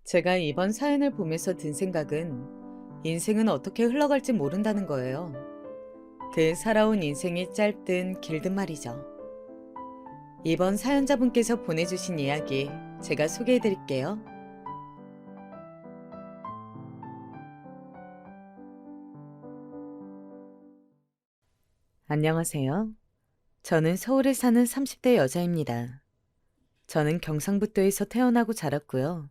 제가 이번 사연을 보면서 든 생각은 인생은 어떻게 흘러갈지 모른다는 거예요. 그 살아온 인생이 짧든 길든 말이죠. 이번 사연자분께서 보내주신 이야기 제가 소개해 드릴게요. 안녕하세요. 저는 서울에 사는 30대 여자입니다. 저는 경상북도에서 태어나고 자랐고요.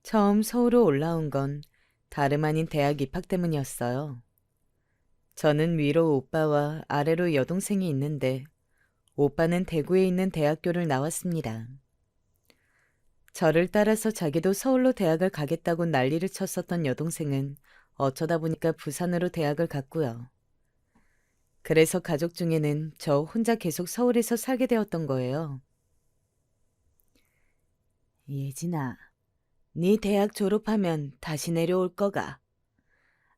처음 서울로 올라온 건 다름 아닌 대학 입학 때문이었어요. 저는 위로 오빠와 아래로 여동생이 있는데 오빠는 대구에 있는 대학교를 나왔습니다. 저를 따라서 자기도 서울로 대학을 가겠다고 난리를 쳤었던 여동생은 어쩌다 보니까 부산으로 대학을 갔고요. 그래서 가족 중에는 저 혼자 계속 서울에서 살게 되었던 거예요. 예진아, 네 대학 졸업하면 다시 내려올 거가.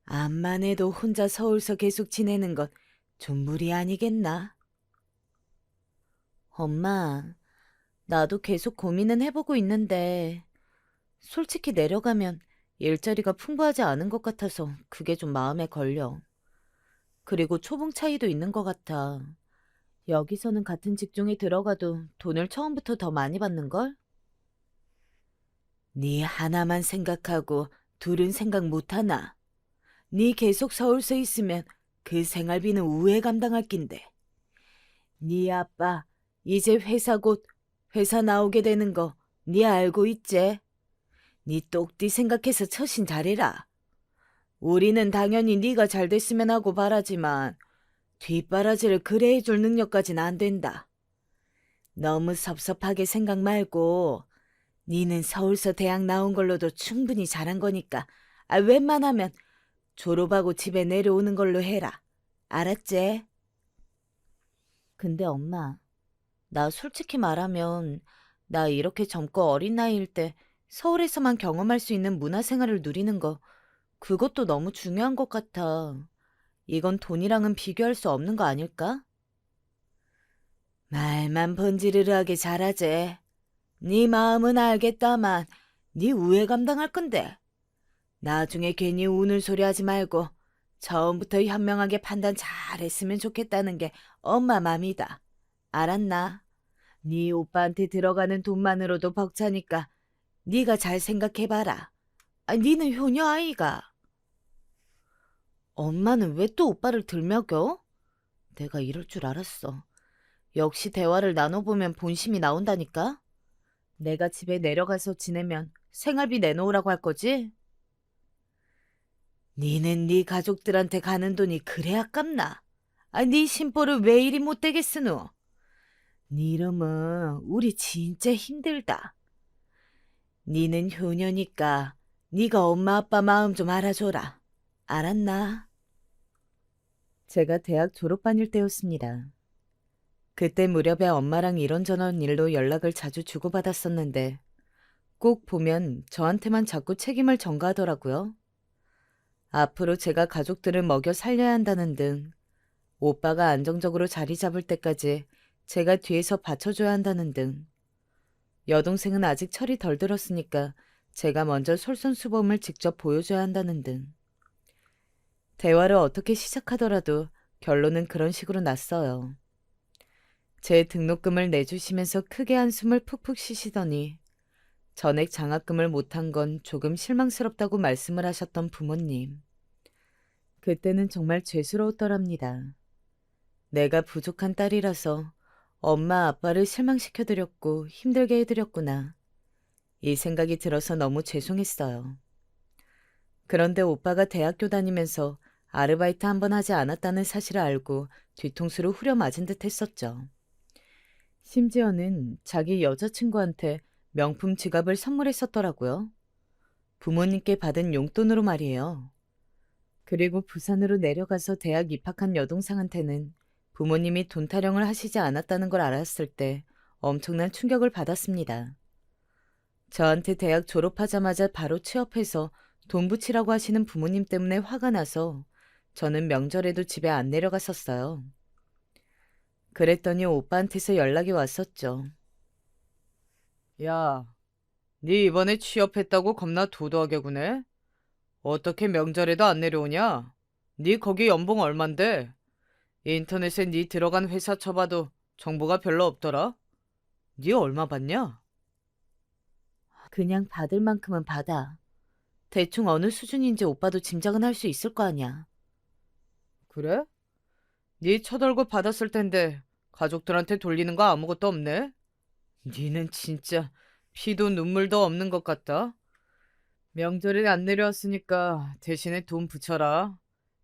암만 해도 혼자 서울서 계속 지내는 건 좀 무리 아니겠나? 엄마, 나도 계속 고민은 해보고 있는데 솔직히 내려가면 일자리가 풍부하지 않은 것 같아서 그게 좀 마음에 걸려. 그리고 초봉 차이도 있는 것 같아. 여기서는 같은 직종에 들어가도 돈을 처음부터 더 많이 받는걸? 네 하나만 생각하고 둘은 생각 못하나? 네 계속 서울서 있으면 그 생활비는 우회 감당할 낀데. 네 아빠 이제 회사 나오게 되는 거 네 알고 있제? 네 똑띠 생각해서 처신 잘해라. 우리는 당연히 네가 잘 됐으면 하고 바라지만 뒷바라지를 그래 해줄 능력까진 안 된다. 너무 섭섭하게 생각 말고 니는 서울서 대학 나온 걸로도 충분히 잘한 거니까 웬만하면 졸업하고 집에 내려오는 걸로 해라. 알았지? 근데 엄마, 나 솔직히 말하면 나 이렇게 젊고 어린 나이일 때 서울에서만 경험할 수 있는 문화생활을 누리는 거 그것도 너무 중요한 것 같아. 이건 돈이랑은 비교할 수 없는 거 아닐까? 말만 번지르르하게 잘하지. 네 마음은 알겠다만 네 우애 감당할 건데. 나중에 괜히 우는 소리 하지 말고 처음부터 현명하게 판단 잘했으면 좋겠다는 게 엄마 맘이다. 알았나? 네 오빠한테 들어가는 돈만으로도 벅차니까 네가 잘 생각해봐라. 니는 효녀 아이가. 엄마는 왜 또 오빠를 들먹여? 내가 이럴 줄 알았어. 역시 대화를 나눠보면 본심이 나온다니까? 내가 집에 내려가서 지내면 생활비 내놓으라고 할 거지? 니는 네 가족들한테 가는 돈이 그래 아깝나? 네 심보를 왜 이리 못되게 쓰노? 네 이름은 우리 진짜 힘들다. 니는 효녀니까 네가 엄마 아빠 마음 좀 알아줘라. 알았나? 제가 대학 졸업반일 때였습니다. 그때 무렵에 엄마랑 이런저런 일로 연락을 자주 주고받았었는데 꼭 보면 저한테만 자꾸 책임을 전가하더라고요. 앞으로 제가 가족들을 먹여 살려야 한다는 등 오빠가 안정적으로 자리 잡을 때까지 제가 뒤에서 받쳐줘야 한다는 등 여동생은 아직 철이 덜 들었으니까 제가 먼저 솔선수범을 직접 보여줘야 한다는 등 대화를 어떻게 시작하더라도 결론은 그런 식으로 났어요. 제 등록금을 내주시면서 크게 한숨을 푹푹 쉬시더니 전액 장학금을 못한 건 조금 실망스럽다고 말씀을 하셨던 부모님. 그때는 정말 죄스러웠더랍니다. 내가 부족한 딸이라서 엄마 아빠를 실망시켜드렸고 힘들게 해드렸구나. 이 생각이 들어서 너무 죄송했어요. 그런데 오빠가 대학교 다니면서 아르바이트 한 번 하지 않았다는 사실을 알고 뒤통수를 후려맞은 듯 했었죠. 심지어는 자기 여자친구한테 명품 지갑을 선물했었더라고요. 부모님께 받은 용돈으로 말이에요. 그리고 부산으로 내려가서 대학 입학한 여동생한테는 부모님이 돈 타령을 하시지 않았다는 걸 알았을 때 엄청난 충격을 받았습니다. 저한테 대학 졸업하자마자 바로 취업해서 돈 붙이라고 하시는 부모님 때문에 화가 나서 저는 명절에도 집에 안 내려갔었어요. 그랬더니 오빠한테서 연락이 왔었죠. 야, 네 이번에 취업했다고 겁나 도도하게 구네. 어떻게 명절에도 안 내려오냐? 네 거기 연봉 얼만데? 인터넷에 네 들어간 회사 쳐봐도 정보가 별로 없더라. 네 얼마 받냐? 그냥 받을 만큼은 받아. 대충 어느 수준인지 오빠도 짐작은 할 수 있을 거 아니야. 그래? 네 첫 월급 받았을 텐데 가족들한테 돌리는 거 아무것도 없네? 니는 진짜 피도 눈물도 없는 것 같다. 명절에 안 내려왔으니까 대신에 돈 붙여라.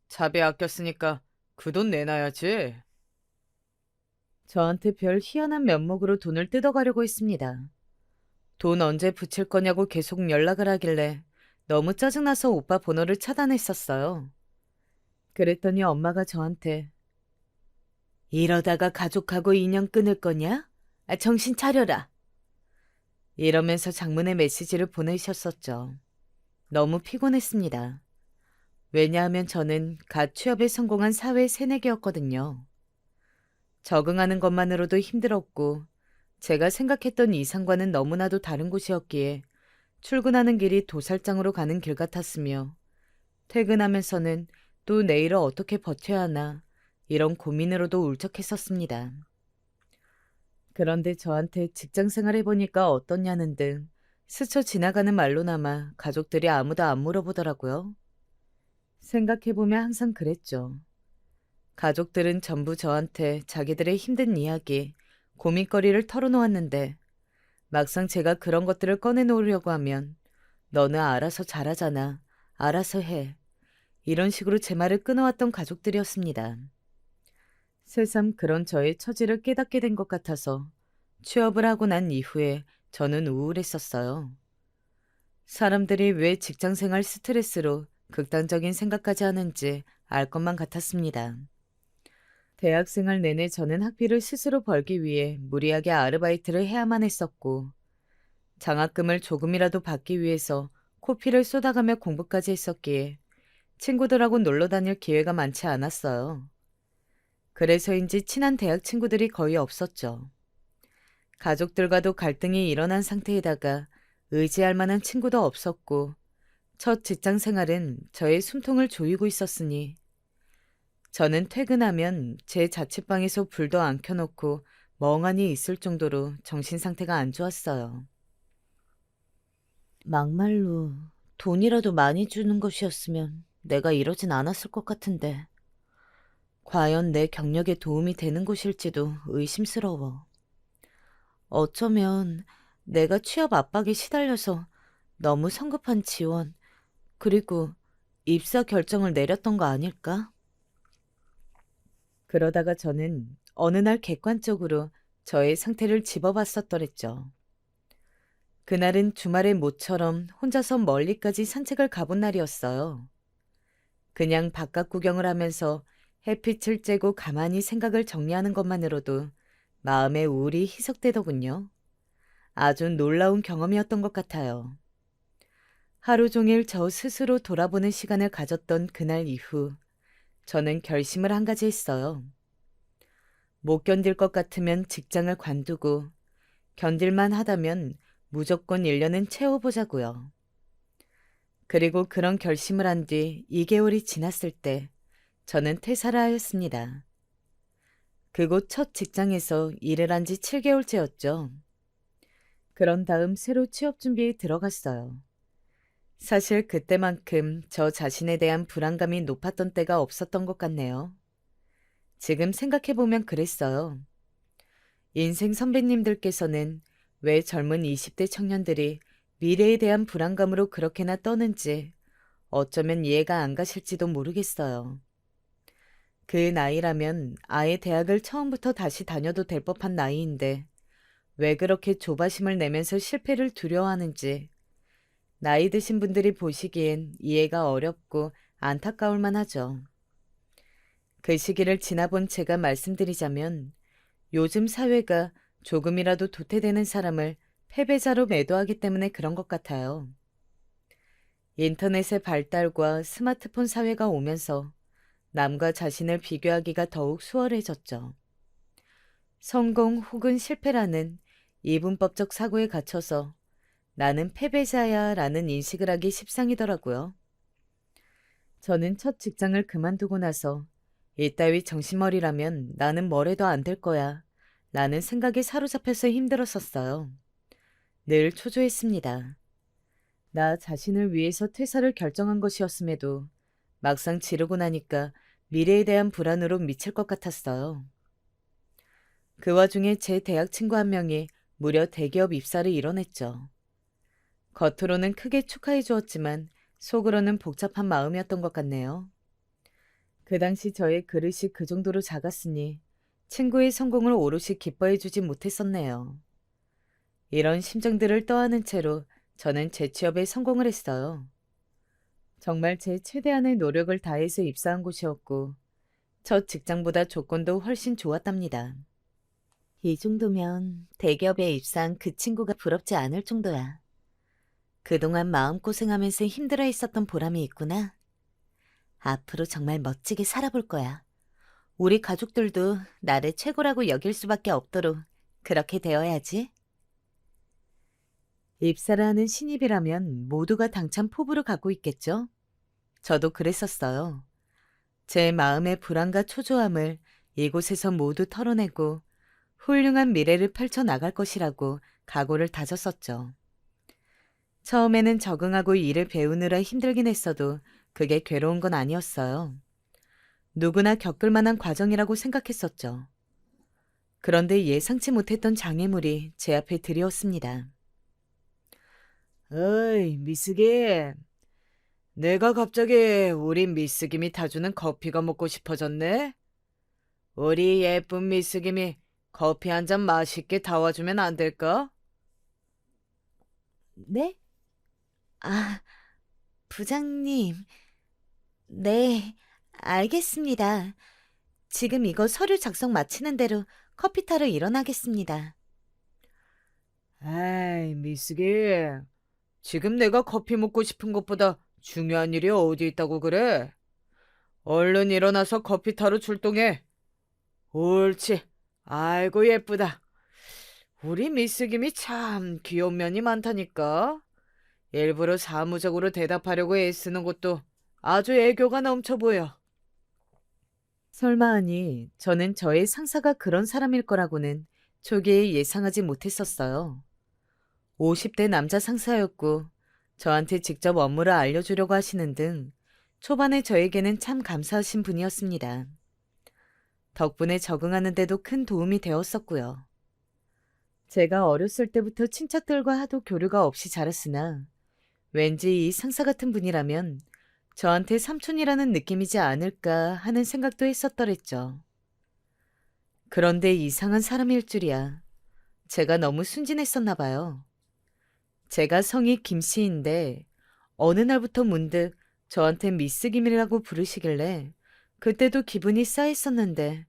차비 아꼈으니까 그 돈 내놔야지. 저한테 별 희한한 면목으로 돈을 뜯어가려고 했습니다. 돈 언제 붙일 거냐고 계속 연락을 하길래 너무 짜증나서 오빠 번호를 차단했었어요. 그랬더니 엄마가 저한테 이러다가 가족하고 인연 끊을 거냐? 정신 차려라. 이러면서 장문의 메시지를 보내셨었죠. 너무 피곤했습니다. 왜냐하면 저는 갓 취업에 성공한 사회 새내기였거든요. 적응하는 것만으로도 힘들었고 제가 생각했던 이상과는 너무나도 다른 곳이었기에 출근하는 길이 도살장으로 가는 길 같았으며 퇴근하면서는 또 내일을 어떻게 버텨야 하나 이런 고민으로도 울적했었습니다. 그런데 저한테 직장 생활 해보니까 어떻냐는 등 스쳐 지나가는 말로나마 가족들이 아무도 안 물어보더라고요. 생각해보면 항상 그랬죠. 가족들은 전부 저한테 자기들의 힘든 이야기, 고민거리를 털어놓았는데 막상 제가 그런 것들을 꺼내놓으려고 하면 너는 알아서 잘하잖아. 알아서 해. 이런 식으로 제 말을 끊어왔던 가족들이었습니다. 새삼 그런 저의 처지를 깨닫게 된 것 같아서 취업을 하고 난 이후에 저는 우울했었어요. 사람들이 왜 직장생활 스트레스로 극단적인 생각까지 하는지 알 것만 같았습니다. 대학생활 내내 저는 학비를 스스로 벌기 위해 무리하게 아르바이트를 해야만 했었고, 장학금을 조금이라도 받기 위해서 코피를 쏟아가며 공부까지 했었기에 친구들하고 놀러 다닐 기회가 많지 않았어요. 그래서인지 친한 대학 친구들이 거의 없었죠. 가족들과도 갈등이 일어난 상태에다가 의지할 만한 친구도 없었고, 첫 직장 생활은 저의 숨통을 조이고 있었으니, 저는 퇴근하면 제 자취방에서 불도 안 켜놓고 멍하니 있을 정도로 정신 상태가 안 좋았어요. 막말로 돈이라도 많이 주는 것이었으면 내가 이러진 않았을 것 같은데, 과연 내 경력에 도움이 되는 곳일지도 의심스러워. 어쩌면 내가 취업 압박에 시달려서 너무 성급한 지원, 그리고 입사 결정을 내렸던 거 아닐까? 그러다가 저는 어느 날 객관적으로 저의 상태를 집어봤었더랬죠. 그날은 주말의 모처럼 혼자서 멀리까지 산책을 가본 날이었어요. 그냥 바깥 구경을 하면서 햇빛을 쬐고 가만히 생각을 정리하는 것만으로도 마음의 우울이 희석되더군요. 아주 놀라운 경험이었던 것 같아요. 하루 종일 저 스스로 돌아보는 시간을 가졌던 그날 이후 저는 결심을 한 가지 했어요. 못 견딜 것 같으면 직장을 관두고 견딜만 하다면 무조건 1년은 채워보자고요. 그리고 그런 결심을 한 뒤 2개월이 지났을 때 저는 퇴사를 하였습니다. 그곳 첫 직장에서 일을 한 지 7개월째였죠. 그런 다음 새로 취업 준비에 들어갔어요. 사실 그때만큼 저 자신에 대한 불안감이 높았던 때가 없었던 것 같네요. 지금 생각해보면 그랬어요. 인생 선배님들께서는 왜 젊은 20대 청년들이 미래에 대한 불안감으로 그렇게나 떠는지 어쩌면 이해가 안 가실지도 모르겠어요. 그 나이라면 아예 대학을 처음부터 다시 다녀도 될 법한 나이인데 왜 그렇게 조바심을 내면서 실패를 두려워하는지 나이 드신 분들이 보시기엔 이해가 어렵고 안타까울 만하죠. 그 시기를 지나본 제가 말씀드리자면 요즘 사회가 조금이라도 도태되는 사람을 패배자로 매도하기 때문에 그런 것 같아요. 인터넷의 발달과 스마트폰 사회가 오면서 남과 자신을 비교하기가 더욱 수월해졌죠. 성공 혹은 실패라는 이분법적 사고에 갇혀서 나는 패배자야 라는 인식을 하기 십상이더라고요. 저는 첫 직장을 그만두고 나서 이따위 정신머리라면 나는 뭘 해도 안 될 거야 라는 생각에 사로잡혀서 힘들었었어요. 늘 초조했습니다. 나 자신을 위해서 퇴사를 결정한 것이었음에도 막상 지르고 나니까 미래에 대한 불안으로 미칠 것 같았어요. 그 와중에 제 대학 친구 한 명이 무려 대기업 입사를 이뤄냈죠. 겉으로는 크게 축하해 주었지만 속으로는 복잡한 마음이었던 것 같네요. 그 당시 저의 그릇이 그 정도로 작았으니 친구의 성공을 오롯이 기뻐해 주지 못했었네요. 이런 심정들을 떠안은 채로 저는 재취업에 성공을 했어요. 정말 제 최대한의 노력을 다해서 입사한 곳이었고 첫 직장보다 조건도 훨씬 좋았답니다. 이 정도면 대기업에 입사한 그 친구가 부럽지 않을 정도야. 그동안 마음고생하면서 힘들어 했었던 보람이 있구나. 앞으로 정말 멋지게 살아볼 거야. 우리 가족들도 나를 최고라고 여길 수밖에 없도록 그렇게 되어야지. 입사를 하는 신입이라면 모두가 당찬 포부를 갖고 있겠죠? 저도 그랬었어요. 제 마음의 불안과 초조함을 이곳에서 모두 털어내고 훌륭한 미래를 펼쳐나갈 것이라고 각오를 다졌었죠. 처음에는 적응하고 일을 배우느라 힘들긴 했어도 그게 괴로운 건 아니었어요. 누구나 겪을 만한 과정이라고 생각했었죠. 그런데 예상치 못했던 장애물이 제 앞에 들이었습니다. 어이, 미스김. 내가 갑자기 우리 미스김이 타주는 커피가 먹고 싶어졌네? 우리 예쁜 미스김이 커피 한 잔 맛있게 타와주면 안 될까? 네? 아, 부장님. 네, 알겠습니다. 지금 이거 서류 작성 마치는 대로 커피 타러 일어나겠습니다. 에이, 미스김. 지금 내가 커피 먹고 싶은 것보다 중요한 일이 어디 있다고 그래? 얼른 일어나서 커피 타러 출동해. 옳지. 아이고 예쁘다. 우리 미스 김이 참 귀여운 면이 많다니까. 일부러 사무적으로 대답하려고 애쓰는 것도 아주 애교가 넘쳐 보여. 설마 하니 저는 저의 상사가 그런 사람일 거라고는 초기에 예상하지 못했었어요. 50대 남자 상사였고 저한테 직접 업무를 알려주려고 하시는 등 초반에 저에게는 참 감사하신 분이었습니다. 덕분에 적응하는 데도 큰 도움이 되었었고요. 제가 어렸을 때부터 친척들과 하도 교류가 없이 자랐으나 왠지 이 상사 같은 분이라면 저한테 삼촌이라는 느낌이지 않을까 하는 생각도 했었더랬죠. 그런데 이상한 사람일 줄이야. 제가 너무 순진했었나 봐요. 제가 성이 김씨인데 어느 날부터 문득 저한테 미스 김이라고 부르시길래 그때도 기분이 싸했었는데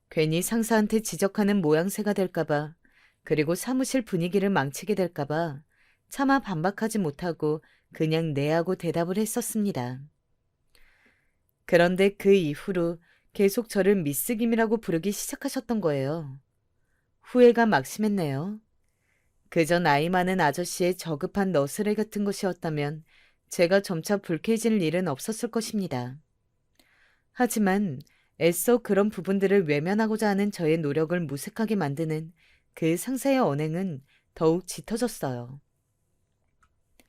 괜히 상사한테 지적하는 모양새가 될까봐 그리고 사무실 분위기를 망치게 될까봐 차마 반박하지 못하고 그냥 네 하고 대답을 했었습니다. 그런데 그 이후로 계속 저를 미스 김이라고 부르기 시작하셨던 거예요. 후회가 막심했네요. 그저 나이 많은 아저씨의 저급한 너스레 같은 것이었다면 제가 점차 불쾌해질 일은 없었을 것입니다. 하지만 애써 그런 부분들을 외면하고자 하는 저의 노력을 무색하게 만드는 그 상사의 언행은 더욱 짙어졌어요.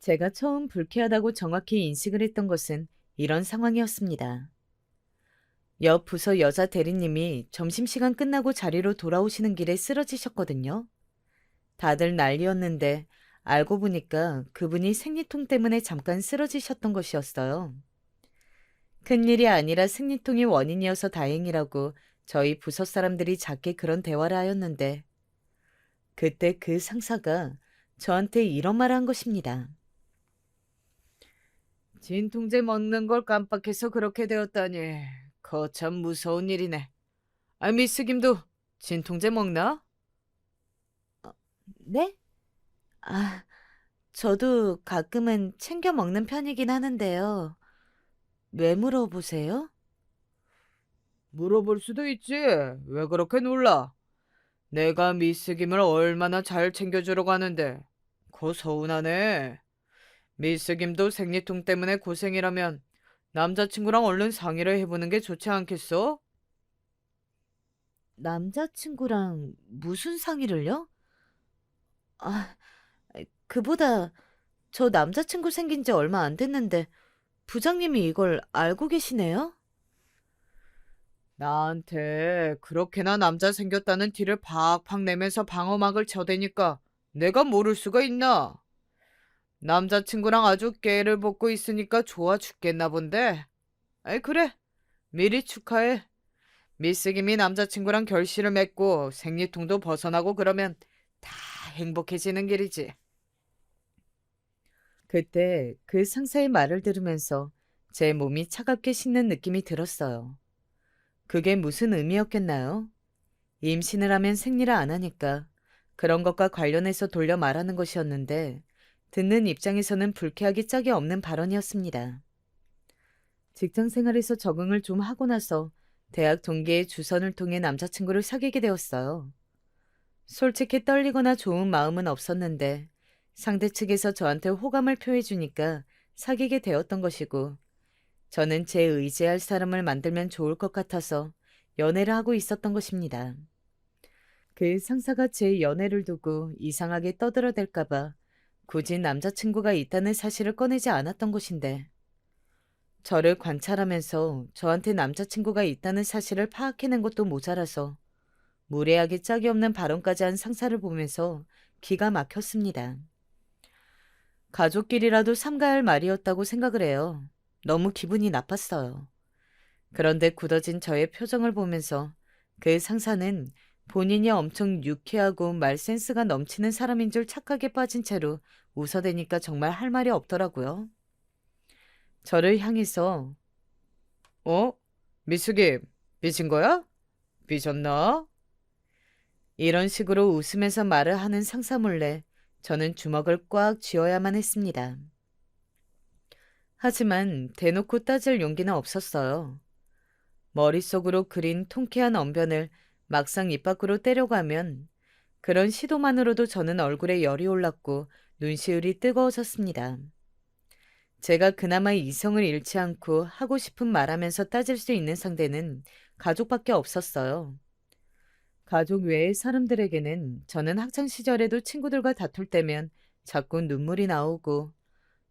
제가 처음 불쾌하다고 정확히 인식을 했던 것은 이런 상황이었습니다. 옆 부서 여자 대리님이 점심시간 끝나고 자리로 돌아오시는 길에 쓰러지셨거든요. 다들 난리였는데 알고 보니까 그분이 생리통 때문에 잠깐 쓰러지셨던 것이었어요. 큰일이 아니라 생리통이 원인이어서 다행이라고 저희 부서 사람들이 작게 그런 대화를 하였는데 그때 그 상사가 저한테 이런 말을 한 것입니다. 진통제 먹는 걸 깜빡해서 그렇게 되었다니 거참 무서운 일이네. 아, 미스 김도 진통제 먹나? 네? 아, 저도 가끔은 챙겨 먹는 편이긴 하는데요. 왜 물어보세요? 물어볼 수도 있지. 왜 그렇게 놀라? 내가 미스 김을 얼마나 잘 챙겨주려고 하는데 거 서운하네. 미스김도 생리통 때문에 고생이라면 남자친구랑 얼른 상의를 해보는 게 좋지 않겠어? 남자친구랑 무슨 상의를요? 아, 그보다 저 남자친구 생긴 지 얼마 안 됐는데 부장님이 이걸 알고 계시네요? 나한테 그렇게나 남자 생겼다는 티를 팍팍 내면서 방어막을 쳐대니까 내가 모를 수가 있나? 남자친구랑 아주 깨를 벗고 있으니까 좋아 죽겠나 본데. 아이, 그래. 미리 축하해. 미스 김이 남자친구랑 결실을 맺고 생리통도 벗어나고 그러면 다 행복해지는 길이지. 그때 그 상사의 말을 들으면서 제 몸이 차갑게 식는 느낌이 들었어요. 그게 무슨 의미였겠나요? 임신을 하면 생리를 안 하니까 그런 것과 관련해서 돌려 말하는 것이었는데 듣는 입장에서는 불쾌하기 짝이 없는 발언이었습니다. 직장 생활에서 적응을 좀 하고 나서 대학 동기의 주선을 통해 남자친구를 사귀게 되었어요. 솔직히 떨리거나 좋은 마음은 없었는데 상대 측에서 저한테 호감을 표해주니까 사귀게 되었던 것이고 저는 제 의지할 사람을 만들면 좋을 것 같아서 연애를 하고 있었던 것입니다. 그 상사가 제 연애를 두고 이상하게 떠들어댈까봐 굳이 남자친구가 있다는 사실을 꺼내지 않았던 것인데 저를 관찰하면서 저한테 남자친구가 있다는 사실을 파악해낸 것도 모자라서 무례하게 짝이 없는 발언까지 한 상사를 보면서 기가 막혔습니다. 가족끼리라도 삼가야 할 말이었다고 생각을 해요. 너무 기분이 나빴어요. 그런데 굳어진 저의 표정을 보면서 그 상사는 본인이 엄청 유쾌하고 말센스가 넘치는 사람인 줄 착각에 빠진 채로 웃어대니까 정말 할 말이 없더라고요. 저를 향해서 어? 미숙이, 삐진 거야? 삐졌나? 이런 식으로 웃으면서 말을 하는 상사 몰래 저는 주먹을 꽉 쥐어야만 했습니다. 하지만 대놓고 따질 용기는 없었어요. 머릿속으로 그린 통쾌한 언변을 막상 입 밖으로 떼려고 하면 그런 시도만으로도 저는 얼굴에 열이 올랐고 눈시울이 뜨거워졌습니다. 제가 그나마 이성을 잃지 않고 하고 싶은 말하면서 따질 수 있는 상대는 가족밖에 없었어요. 가족 외의 사람들에게는 저는 학창 시절에도 친구들과 다툴 때면 자꾸 눈물이 나오고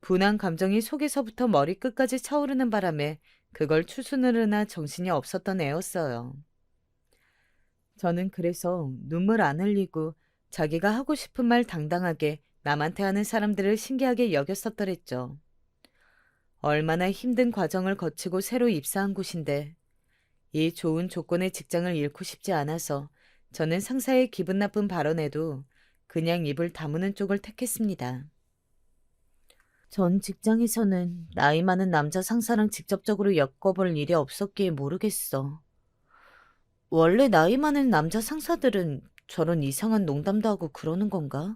분한 감정이 속에서부터 머리끝까지 차오르는 바람에 그걸 추스르느라 정신이 없었던 애였어요. 저는 그래서 눈물 안 흘리고 자기가 하고 싶은 말 당당하게 남한테 하는 사람들을 신기하게 여겼었더랬죠. 얼마나 힘든 과정을 거치고 새로 입사한 곳인데 이 좋은 조건의 직장을 잃고 싶지 않아서 저는 상사의 기분 나쁜 발언에도 그냥 입을 다무는 쪽을 택했습니다. 전 직장에서는 나이 많은 남자 상사랑 직접적으로 엮어볼 일이 없었기에 모르겠어. 원래 나이 많은 남자 상사들은 저런 이상한 농담도 하고 그러는 건가?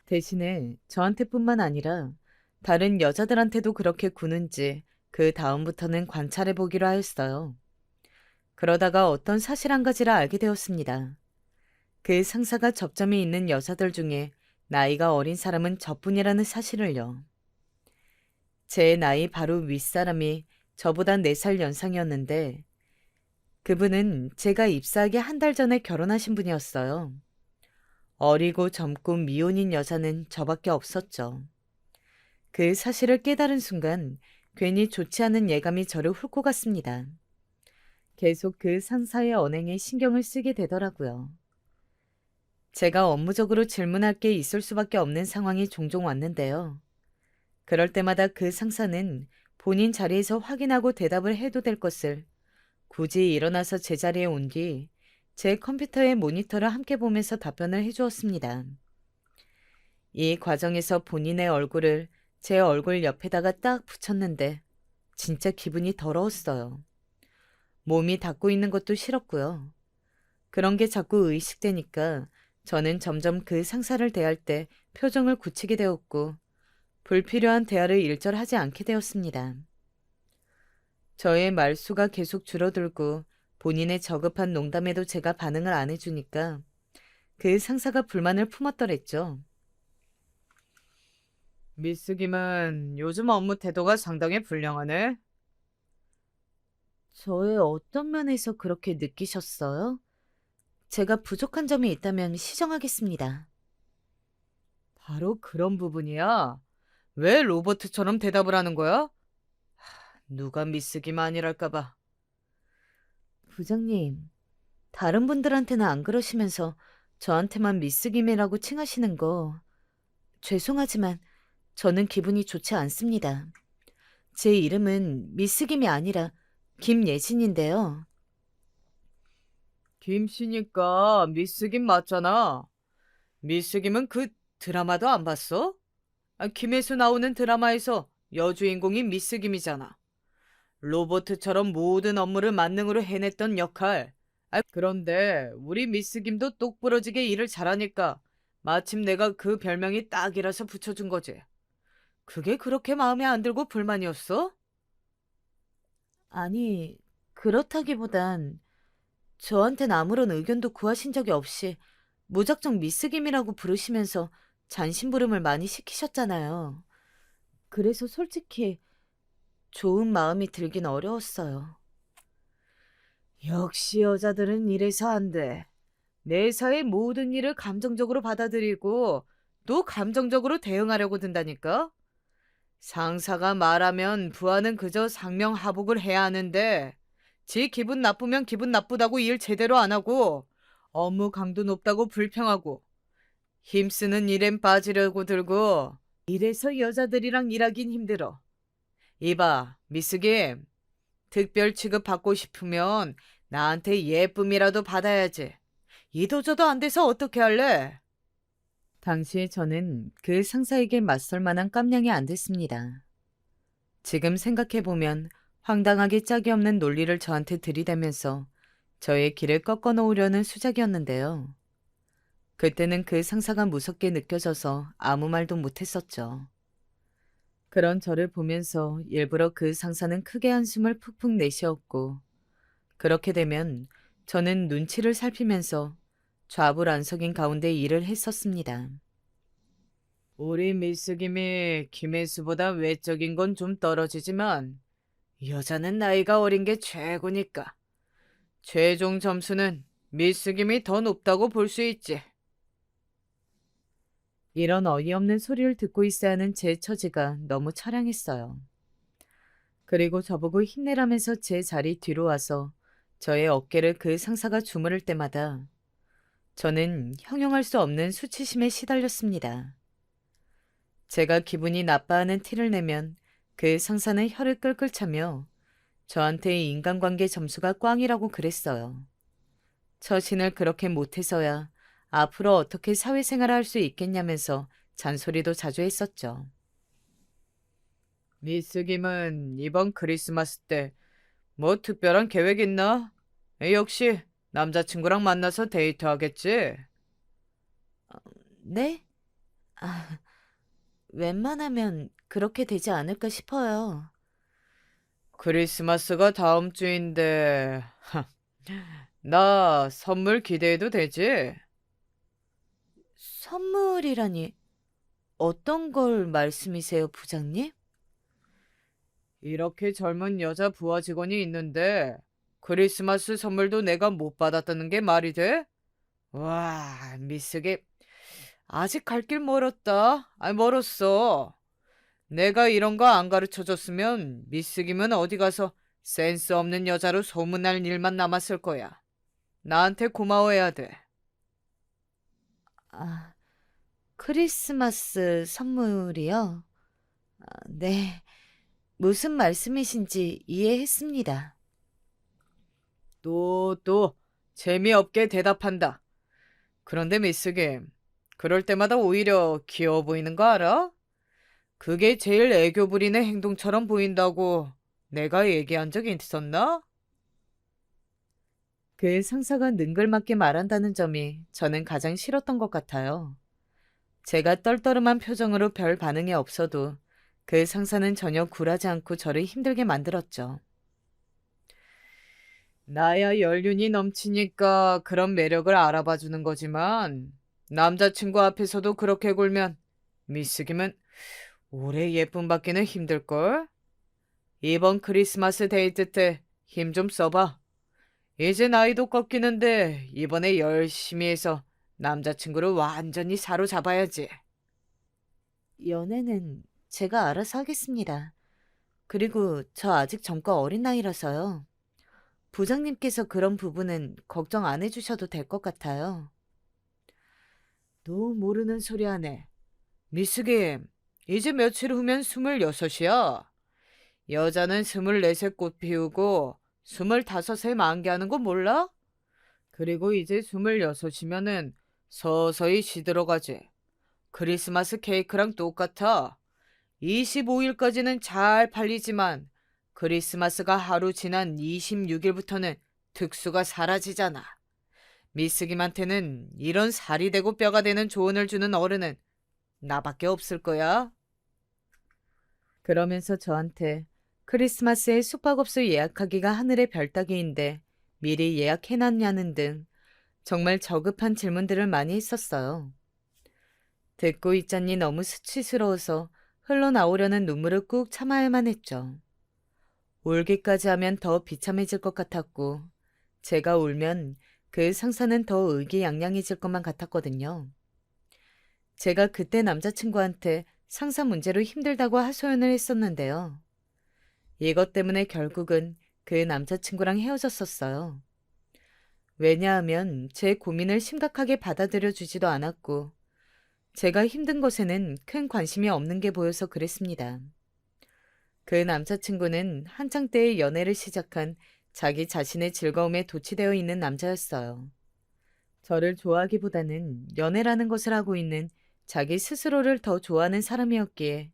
대신에 저한테뿐만 아니라 다른 여자들한테도 그렇게 구는지 그 다음부터는 관찰해 보기로 하였어요. 그러다가 어떤 사실 한 가지를 알게 되었습니다. 그 상사가 접점이 있는 여자들 중에 나이가 어린 사람은 저뿐이라는 사실을요. 제 나이 바로 윗사람이 저보다 4살 연상이었는데 그분은 제가 입사하기 한 달 전에 결혼하신 분이었어요. 어리고 젊고 미혼인 여자는 저밖에 없었죠. 그 사실을 깨달은 순간 괜히 좋지 않은 예감이 저를 훑고 갔습니다. 계속 그 상사의 언행에 신경을 쓰게 되더라고요. 제가 업무적으로 질문할 게 있을 수밖에 없는 상황이 종종 왔는데요. 그럴 때마다 그 상사는 본인 자리에서 확인하고 대답을 해도 될 것을 굳이 일어나서 제 자리에 온 뒤 제 컴퓨터의 모니터를 함께 보면서 답변을 해주었습니다. 이 과정에서 본인의 얼굴을 제 얼굴 옆에다가 딱 붙였는데 진짜 기분이 더러웠어요. 몸이 닿고 있는 것도 싫었고요. 그런 게 자꾸 의식되니까 저는 점점 그 상사를 대할 때 표정을 굳히게 되었고 불필요한 대화를 일절하지 않게 되었습니다. 저의 말수가 계속 줄어들고 본인의 저급한 농담에도 제가 반응을 안 해주니까 그 상사가 불만을 품었더랬죠. 미스 김은 요즘 업무 태도가 상당히 불량하네. 저의 어떤 면에서 그렇게 느끼셨어요? 제가 부족한 점이 있다면 시정하겠습니다. 바로 그런 부분이야. 왜 로버트처럼 대답을 하는 거야? 누가 미스 김 아니랄까 봐. 부장님, 다른 분들한테는 안 그러시면서 저한테만 미스김이라고 칭하시는 거 죄송하지만 저는 기분이 좋지 않습니다. 제 이름은 미스김이 아니라 김예진인데요. 김씨니까 미스 김 맞잖아. 미스 김은 그 드라마도 안 봤어? 김혜수 나오는 드라마에서 여주인공이 미스 김이잖아. 로버트처럼 모든 업무를 만능으로 해냈던 역할. 그런데 우리 미스 김도 똑부러지게 일을 잘하니까 마침 내가 그 별명이 딱이라서 붙여준 거지. 그게 그렇게 마음에 안 들고 불만이었어? 아니, 그렇다기보단 저한텐 아무런 의견도 구하신 적이 없이 무작정 미스김이라고 부르시면서 잔심부름을 많이 시키셨잖아요. 그래서 솔직히 좋은 마음이 들긴 어려웠어요. 역시 여자들은 이래서 안 돼. 내사의 모든 일을 감정적으로 받아들이고 또 감정적으로 대응하려고 든다니까? 상사가 말하면 부하는 그저 상명하복을 해야 하는데 지 기분 나쁘면 기분 나쁘다고 일 제대로 안 하고 업무 강도 높다고 불평하고 힘쓰는 일엔 빠지려고 들고 이래서 여자들이랑 일하긴 힘들어. 이봐, 미스 김. 특별 취급 받고 싶으면 나한테 예쁨이라도 받아야지. 이도저도 안 돼서 어떻게 할래? 당시에 저는 그 상사에게 맞설 만한 깜냥이 안 됐습니다. 지금 생각해보면 황당하게 짝이 없는 논리를 저한테 들이대면서 저의 길을 꺾어 놓으려는 수작이었는데요. 그때는 그 상사가 무섭게 느껴져서 아무 말도 못했었죠. 그런 저를 보면서 일부러 그 상사는 크게 한숨을 푹푹 내쉬었고, 그렇게 되면 저는 눈치를 살피면서 좌불안석인 가운데 일을 했었습니다. 우리 미스 김이 김혜수보다 외적인 건 좀 떨어지지만 여자는 나이가 어린 게 최고니까. 최종 점수는 미스 김이 더 높다고 볼 수 있지. 이런 어이없는 소리를 듣고 있어야 하는 제 처지가 너무 처량했어요. 그리고 저보고 힘내라면서 제 자리 뒤로 와서 저의 어깨를 그 상사가 주무를 때마다 저는 형용할 수 없는 수치심에 시달렸습니다. 제가 기분이 나빠하는 티를 내면 그 상사는 혀를 끌끌 차며 저한테 인간관계 점수가 꽝이라고 그랬어요. 처신을 그렇게 못해서야 앞으로 어떻게 사회생활을 할 수 있겠냐면서 잔소리도 자주 했었죠. 미스 김은 이번 크리스마스 때 뭐 특별한 계획 있나? 역시 남자친구랑 만나서 데이트하겠지? 네? 아, 웬만하면 그렇게 되지 않을까 싶어요. 크리스마스가 다음 주인데, 나 선물 기대해도 되지? 선물이라니 어떤 걸 말씀이세요, 부장님? 이렇게 젊은 여자 부하 직원이 있는데, 크리스마스 선물도 내가 못 받았다는 게 말이 돼? 와, 미스게, 아직 갈 길 멀었다. 멀었어. 내가 이런 거 안 가르쳐 줬으면 미스 김은 어디 가서 센스 없는 여자로 소문날 일만 남았을 거야. 나한테 고마워해야 돼. 아, 크리스마스 선물이요? 네. 무슨 말씀이신지 이해했습니다. 또, 재미없게 대답한다. 그런데 미스 김, 그럴 때마다 오히려 귀여워 보이는 거 알아? 그게 제일 애교 부리는 행동처럼 보인다고 내가 얘기한 적이 있었나? 그 상사가 능글맞게 말한다는 점이 저는 가장 싫었던 것 같아요. 제가 떨떠름한 표정으로 별 반응이 없어도 그 상사는 전혀 굴하지 않고 저를 힘들게 만들었죠. 나야 연륜이 넘치니까 그런 매력을 알아봐 주는 거지만 남자친구 앞에서도 그렇게 굴면 미스 김은 올해 예쁨 받기는 힘들걸? 이번 크리스마스 데이트 때 힘 좀 써봐. 이제 나이도 꺾이는데 이번에 열심히 해서 남자친구를 완전히 사로잡아야지. 연애는 제가 알아서 하겠습니다. 그리고 저 아직 젊고 어린 나이라서요. 부장님께서 그런 부분은 걱정 안 해주셔도 될 것 같아요. 너 모르는 소리 하네. 미스 김, 이제 며칠 후면 26이야. 여자는 24세 꽃 피우고 25세 만개하는 거 몰라? 그리고 이제 26이면은 서서히 시들어가지. 크리스마스 케이크랑 똑같아. 25일까지는 잘 팔리지만 크리스마스가 하루 지난 26일부터는 특수가 사라지잖아. 미스김한테는 이런 살이 되고 뼈가 되는 조언을 주는 어른은 나밖에 없을 거야. 그러면서 저한테 크리스마스에 숙박업소 예약하기가 하늘의 별 따기인데 미리 예약해놨냐는 등 정말 저급한 질문들을 많이 했었어요. 듣고 있자니 너무 수치스러워서 흘러나오려는 눈물을 꾹 참아야만 했죠. 울기까지 하면 더 비참해질 것 같았고 제가 울면 그 상사는 더 의기양양해질 것만 같았거든요. 제가 그때 남자친구한테 상사 문제로 힘들다고 하소연을 했었는데요. 이것 때문에 결국은 그 남자친구랑 헤어졌었어요. 왜냐하면 제 고민을 심각하게 받아들여 주지도 않았고 제가 힘든 것에는 큰 관심이 없는 게 보여서 그랬습니다. 그 남자친구는 한창 때의 연애를 시작한 자기 자신의 즐거움에 도취되어 있는 남자였어요. 저를 좋아하기보다는 연애라는 것을 하고 있는 자기 스스로를 더 좋아하는 사람이었기에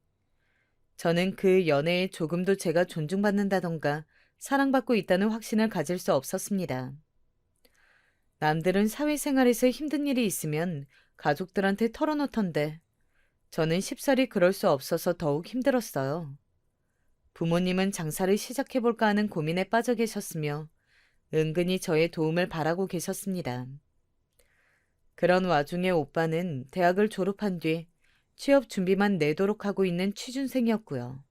저는 그 연애에 조금도 제가 존중받는다던가 사랑받고 있다는 확신을 가질 수 없었습니다. 남들은 사회생활에서 힘든 일이 있으면 가족들한테 털어놓던데 저는 쉽사리 그럴 수 없어서 더욱 힘들었어요. 부모님은 장사를 시작해볼까 하는 고민에 빠져 계셨으며 은근히 저의 도움을 바라고 계셨습니다. 그런 와중에 오빠는 대학을 졸업한 뒤 취업 준비만 내도록 하고 있는 취준생이었고요.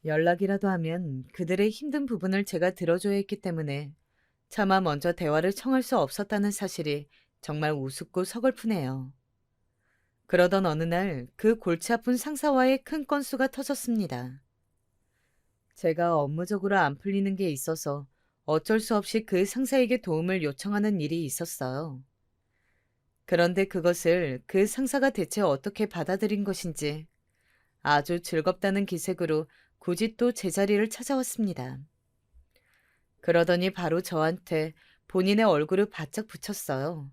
연락이라도 하면 그들의 힘든 부분을 제가 들어줘야 했기 때문에 차마 먼저 대화를 청할 수 없었다는 사실이 정말 우습고 서글프네요. 그러던 어느 날 그 골치 아픈 상사와의 큰 건수가 터졌습니다. 제가 업무적으로 안 풀리는 게 있어서 어쩔 수 없이 그 상사에게 도움을 요청하는 일이 있었어요. 그런데 그것을 그 상사가 대체 어떻게 받아들인 것인지 아주 즐겁다는 기색으로 굳이 또 제자리를 찾아왔습니다. 그러더니 바로 저한테 본인의 얼굴을 바짝 붙였어요.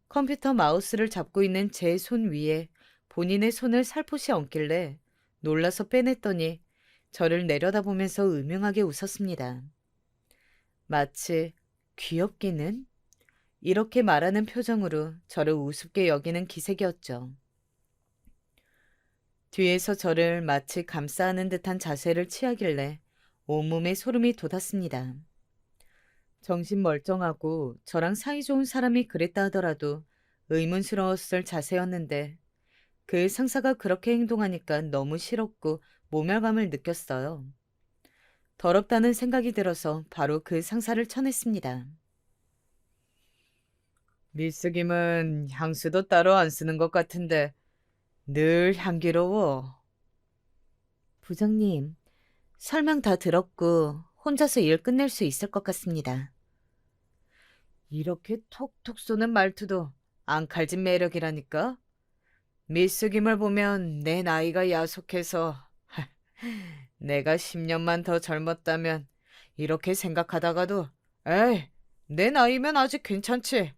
컴퓨터 마우스를 잡고 있는 제 손 위에 본인의 손을 살포시 얹길래 놀라서 빼냈더니 저를 내려다보면서 음흉하게 웃었습니다. 마치 귀엽기는? 이렇게 말하는 표정으로 저를 우습게 여기는 기색이었죠. 뒤에서 저를 마치 감싸는 듯한 자세를 취하길래 온몸에 소름이 돋았습니다. 정신 멀쩡하고 저랑 사이좋은 사람이 그랬다 하더라도 의문스러웠을 자세였는데 그 상사가 그렇게 행동하니까 너무 싫었고 모멸감을 느꼈어요. 더럽다는 생각이 들어서 바로 그 상사를 쳐냈습니다. 미스 김은 향수도 따로 안 쓰는 것 같은데 늘 향기로워. 부장님, 설명 다 들었고 혼자서 일 끝낼 수 있을 것 같습니다. 이렇게 톡톡 쏘는 말투도 앙칼진 매력이라니까. 미스 김을 보면 내 나이가 야속해서 내가 10년만 더 젊었다면 이렇게 생각하다가도 에이, 내 나이면 아직 괜찮지.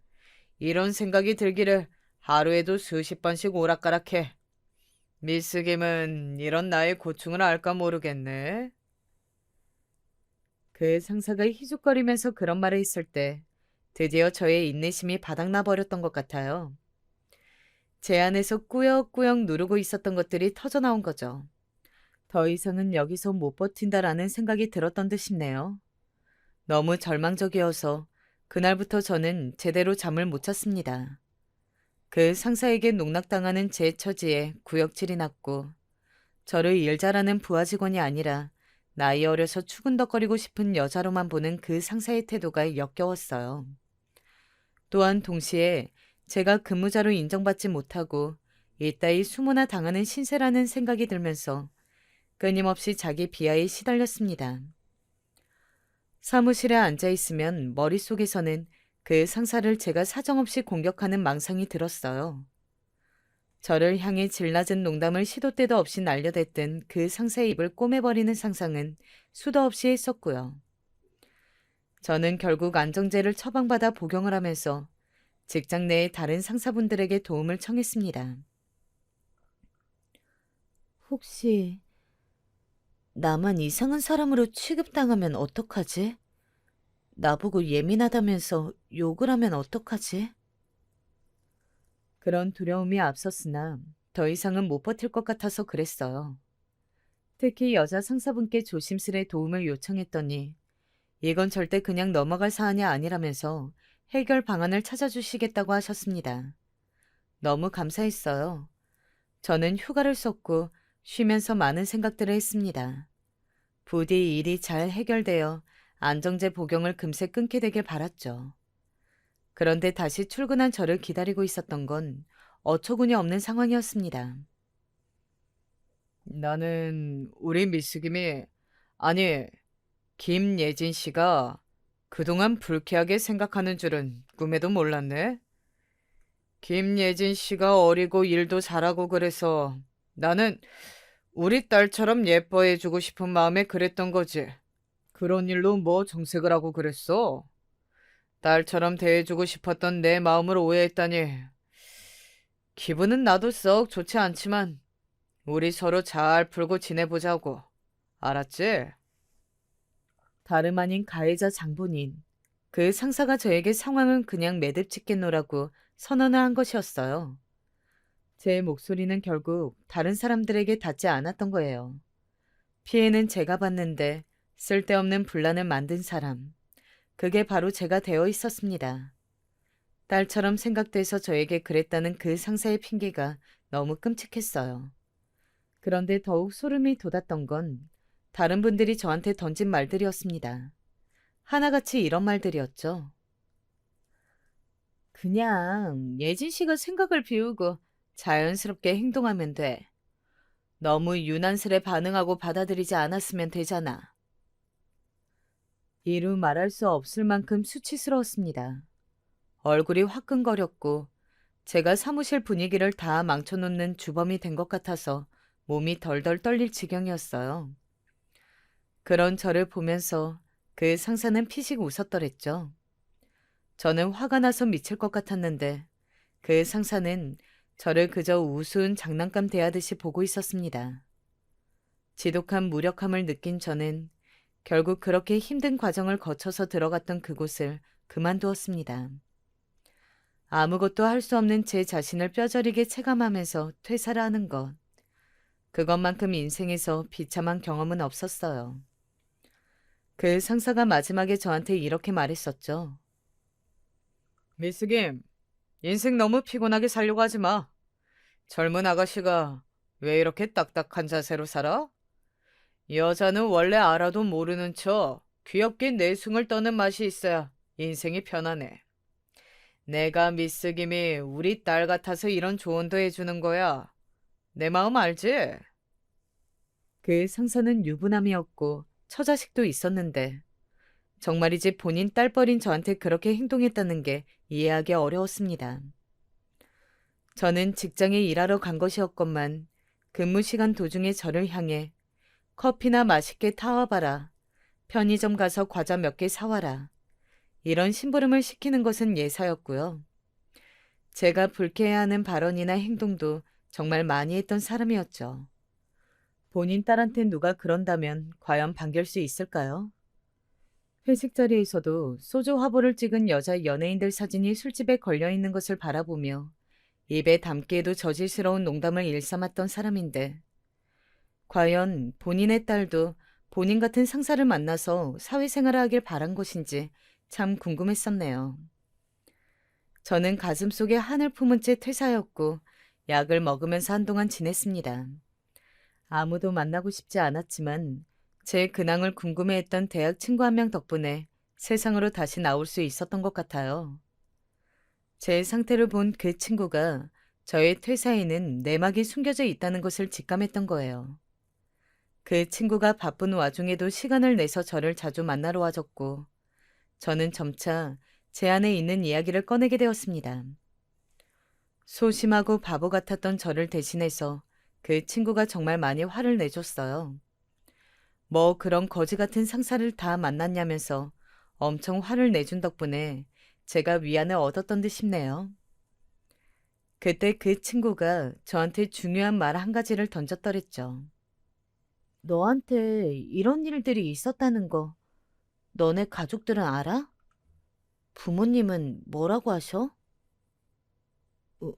이런 생각이 들기를 하루에도 수십 번씩 오락가락해. 미스 김은 이런 나의 고충을 알까 모르겠네. 그 상사가 희죽거리면서 그런 말을 했을 때 드디어 저의 인내심이 바닥나 버렸던 것 같아요. 제 안에서 꾸역꾸역 누르고 있었던 것들이 터져나온 거죠. 더 이상은 여기서 못 버틴다라는 생각이 들었던 듯 싶네요. 너무 절망적이어서 그날부터 저는 제대로 잠을 못 잤습니다. 그 상사에게 농락당하는 제 처지에 구역질이 났고 저를 일 잘하는 부하 직원이 아니라 나이 어려서 추근덕거리고 싶은 여자로만 보는 그 상사의 태도가 역겨웠어요. 또한 동시에 제가 근무자로 인정받지 못하고 이따위 수모나 당하는 신세라는 생각이 들면서 끊임없이 자기 비하에 시달렸습니다. 사무실에 앉아 있으면 머릿속에서는 그 상사를 제가 사정없이 공격하는 망상이 들었어요. 저를 향해 질낮은 농담을 시도 때도 없이 날려댔던 그 상사의 입을 꼬매버리는 상상은 수도 없이 했었고요. 저는 결국 안정제를 처방받아 복용을 하면서 직장 내의 다른 상사분들에게 도움을 청했습니다. 혹시 나만 이상한 사람으로 취급당하면 어떡하지? 나보고 예민하다면서 욕을 하면 어떡하지? 그런 두려움이 앞섰으나 더 이상은 못 버틸 것 같아서 그랬어요. 특히 여자 상사분께 조심스레 도움을 요청했더니 이건 절대 그냥 넘어갈 사안이 아니라면서 해결 방안을 찾아주시겠다고 하셨습니다. 너무 감사했어요. 저는 휴가를 썼고 쉬면서 많은 생각들을 했습니다. 부디 일이 잘 해결되어 안정제 복용을 금세 끊게 되길 바랐죠. 그런데 다시 출근한 저를 기다리고 있었던 건 어처구니 없는 상황이었습니다. 나는 우리 미스 김이, 아니, 김예진 씨가 그동안 불쾌하게 생각하는 줄은 꿈에도 몰랐네. 김예진 씨가 어리고 일도 잘하고 그래서 나는 우리 딸처럼 예뻐해주고 싶은 마음에 그랬던 거지. 그런 일로 뭐 정색을 하고 그랬어? 딸처럼 대해주고 싶었던 내 마음을 오해했다니. 기분은 나도 썩 좋지 않지만 우리 서로 잘 풀고 지내보자고. 알았지? 다름 아닌 가해자 장본인. 그 상사가 저에게 상황은 그냥 매듭짓겠노라고 선언을 한 것이었어요. 제 목소리는 결국 다른 사람들에게 닿지 않았던 거예요. 피해는 제가 봤는데 쓸데없는 분란을 만든 사람. 그게 바로 제가 되어 있었습니다. 딸처럼 생각돼서 저에게 그랬다는 그 상사의 핑계가 너무 끔찍했어요. 그런데 더욱 소름이 돋았던 건 다른 분들이 저한테 던진 말들이었습니다. 하나같이 이런 말들이었죠. 그냥 예진 씨가 생각을 비우고 자연스럽게 행동하면 돼. 너무 유난스레 반응하고 받아들이지 않았으면 되잖아. 이루 말할 수 없을 만큼 수치스러웠습니다. 얼굴이 화끈거렸고 제가 사무실 분위기를 다 망쳐놓는 주범이 된 것 같아서 몸이 덜덜 떨릴 지경이었어요. 그런 저를 보면서 그 상사는 피식 웃었더랬죠. 저는 화가 나서 미칠 것 같았는데 그 상사는 저를 그저 우스운 장난감 대하듯이 보고 있었습니다. 지독한 무력함을 느낀 저는 결국 그렇게 힘든 과정을 거쳐서 들어갔던 그곳을 그만두었습니다. 아무것도 할 수 없는 제 자신을 뼈저리게 체감하면서 퇴사를 하는 것. 그것만큼 인생에서 비참한 경험은 없었어요. 그 상사가 마지막에 저한테 이렇게 말했었죠. 미스 김, 인생 너무 피곤하게 살려고 하지 마. 젊은 아가씨가 왜 이렇게 딱딱한 자세로 살아? 여자는 원래 알아도 모르는 척 귀엽게 내숭을 떠는 맛이 있어야 인생이 편하네. 내가 미스 김이 우리 딸 같아서 이런 조언도 해주는 거야. 내 마음 알지? 그 상사는 유부남이었고 처자식도 있었는데 정말이지 본인 딸뻘인 저한테 그렇게 행동했다는 게 이해하기 어려웠습니다. 저는 직장에 일하러 간 것이었건만 근무 시간 도중에 저를 향해 커피나 맛있게 타와봐라. 편의점 가서 과자 몇 개 사와라. 이런 심부름을 시키는 것은 예사였고요. 제가 불쾌해하는 발언이나 행동도 정말 많이 했던 사람이었죠. 본인 딸한테 누가 그런다면 과연 반길 수 있을까요? 회식 자리에서도 소주 화보를 찍은 여자 연예인들 사진이 술집에 걸려있는 것을 바라보며 입에 담기에도 저질스러운 농담을 일삼았던 사람인데 과연 본인의 딸도 본인 같은 상사를 만나서 사회생활을 하길 바란 것인지 참 궁금했었네요. 저는 가슴속에 한을 품은 채 퇴사였고 약을 먹으면서 한동안 지냈습니다. 아무도 만나고 싶지 않았지만 제 근황을 궁금해했던 대학 친구 한 명 덕분에 세상으로 다시 나올 수 있었던 것 같아요. 제 상태를 본 그 친구가 저의 퇴사에는 내막이 숨겨져 있다는 것을 직감했던 거예요. 그 친구가 바쁜 와중에도 시간을 내서 저를 자주 만나러 와줬고, 저는 점차 제 안에 있는 이야기를 꺼내게 되었습니다. 소심하고 바보 같았던 저를 대신해서 그 친구가 정말 많이 화를 내줬어요. 뭐 그런 거지 같은 상사를 다 만났냐면서 엄청 화를 내준 덕분에 제가 위안을 얻었던 듯 싶네요. 그때 그 친구가 저한테 중요한 말 한 가지를 던졌더랬죠. 너한테 이런 일들이 있었다는 거 너네 가족들은 알아? 부모님은 뭐라고 하셔? 우,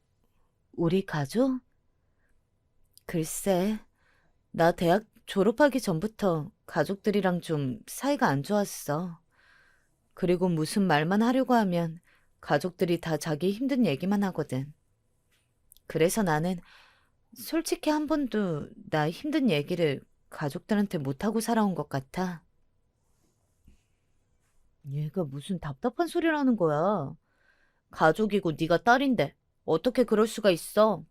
우리 가족? 글쎄, 나 대학 졸업하기 전부터 가족들이랑 좀 사이가 안 좋았어. 그리고 무슨 말만 하려고 하면 가족들이 다 자기 힘든 얘기만 하거든. 그래서 나는 솔직히 한 번도 나 힘든 얘기를 가족들한테 못하고 살아온 것 같아. 얘가 무슨 답답한 소리를 하는 거야. 가족이고 네가 딸인데 어떻게 그럴 수가 있어?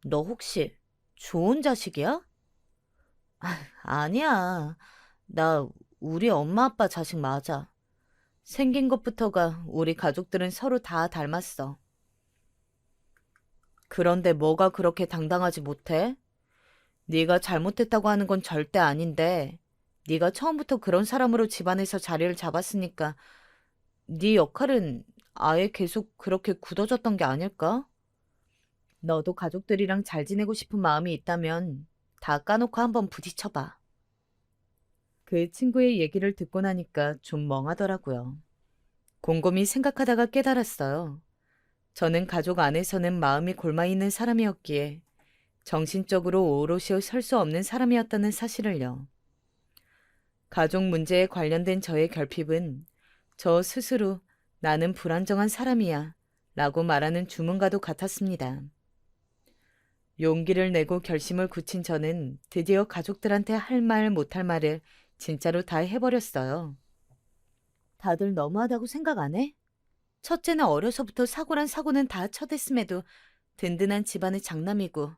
너 혹시 좋은 자식이야? 아니야. 나 우리 엄마 아빠 자식 맞아. 생긴 것부터가 우리 가족들은 서로 다 닮았어. 그런데 뭐가 그렇게 당당하지 못해? 네가 잘못했다고 하는 건 절대 아닌데 네가 처음부터 그런 사람으로 집안에서 자리를 잡았으니까 네 역할은 아예 계속 그렇게 굳어졌던 게 아닐까? 너도 가족들이랑 잘 지내고 싶은 마음이 있다면 다 까놓고 한번 부딪혀봐. 그 친구의 얘기를 듣고 나니까 좀 멍하더라고요. 곰곰이 생각하다가 깨달았어요. 저는 가족 안에서는 마음이 골마있는 사람이었기에 정신적으로 오롯이 설 수 없는 사람이었다는 사실을요. 가족 문제에 관련된 저의 결핍은 저 스스로 나는 불안정한 사람이야 라고 말하는 주문과도 같았습니다. 용기를 내고 결심을 굳힌 저는 드디어 가족들한테 할 말 못할 말을 진짜로 다 해버렸어요. 다들 너무하다고 생각 안 해? 첫째는 어려서부터 사고란 사고는 다 쳐댔음에도 든든한 집안의 장남이고,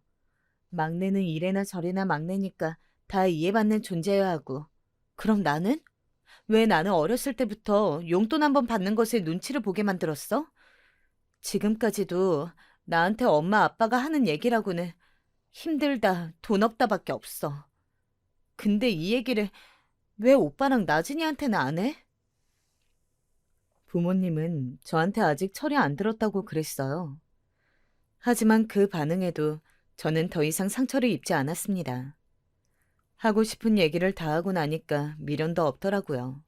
막내는 이래나 저래나 막내니까 다 이해받는 존재여야 하고, 그럼 나는? 왜 나는 어렸을 때부터 용돈 한 번 받는 것에 눈치를 보게 만들었어? 지금까지도 나한테 엄마 아빠가 하는 얘기라고는 힘들다, 돈 없다밖에 없어. 근데 이 얘기를 왜 오빠랑 나진이한테는 안 해? 부모님은 저한테 아직 철이 안 들었다고 그랬어요. 하지만 그 반응에도 저는 더 이상 상처를 입지 않았습니다. 하고 싶은 얘기를 다 하고 나니까 미련도 없더라고요.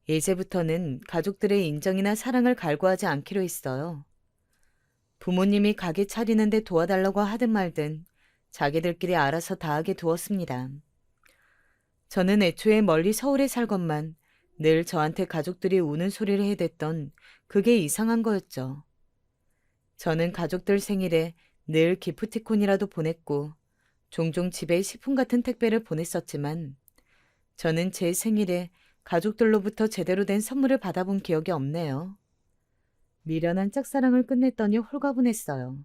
이제부터는 가족들의 인정이나 사랑을 갈구하지 않기로 했어요. 부모님이 가게 차리는데 도와달라고 하든 말든 자기들끼리 알아서 다 하게 두었습니다. 저는 애초에 멀리 서울에 살건만 늘 저한테 가족들이 우는 소리를 해댔던 그게 이상한 거였죠. 저는 가족들 생일에 늘 기프티콘이라도 보냈고 종종 집에 식품 같은 택배를 보냈었지만 저는 제 생일에 가족들로부터 제대로 된 선물을 받아본 기억이 없네요. 미련한 짝사랑을 끝냈더니 홀가분했어요.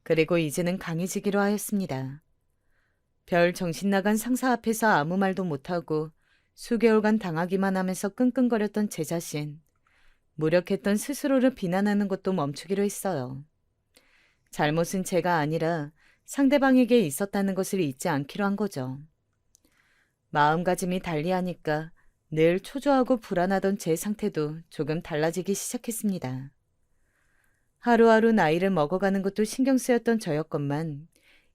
그리고 이제는 강해지기로 하였습니다. 별 정신 나간 상사 앞에서 아무 말도 못하고 수개월간 당하기만 하면서 끙끙거렸던 제 자신, 무력했던 스스로를 비난하는 것도 멈추기로 했어요. 잘못은 제가 아니라 상대방에게 있었다는 것을 잊지 않기로 한 거죠. 마음가짐이 달리하니까 늘 초조하고 불안하던 제 상태도 조금 달라지기 시작했습니다. 하루하루 나이를 먹어가는 것도 신경 쓰였던 저였건만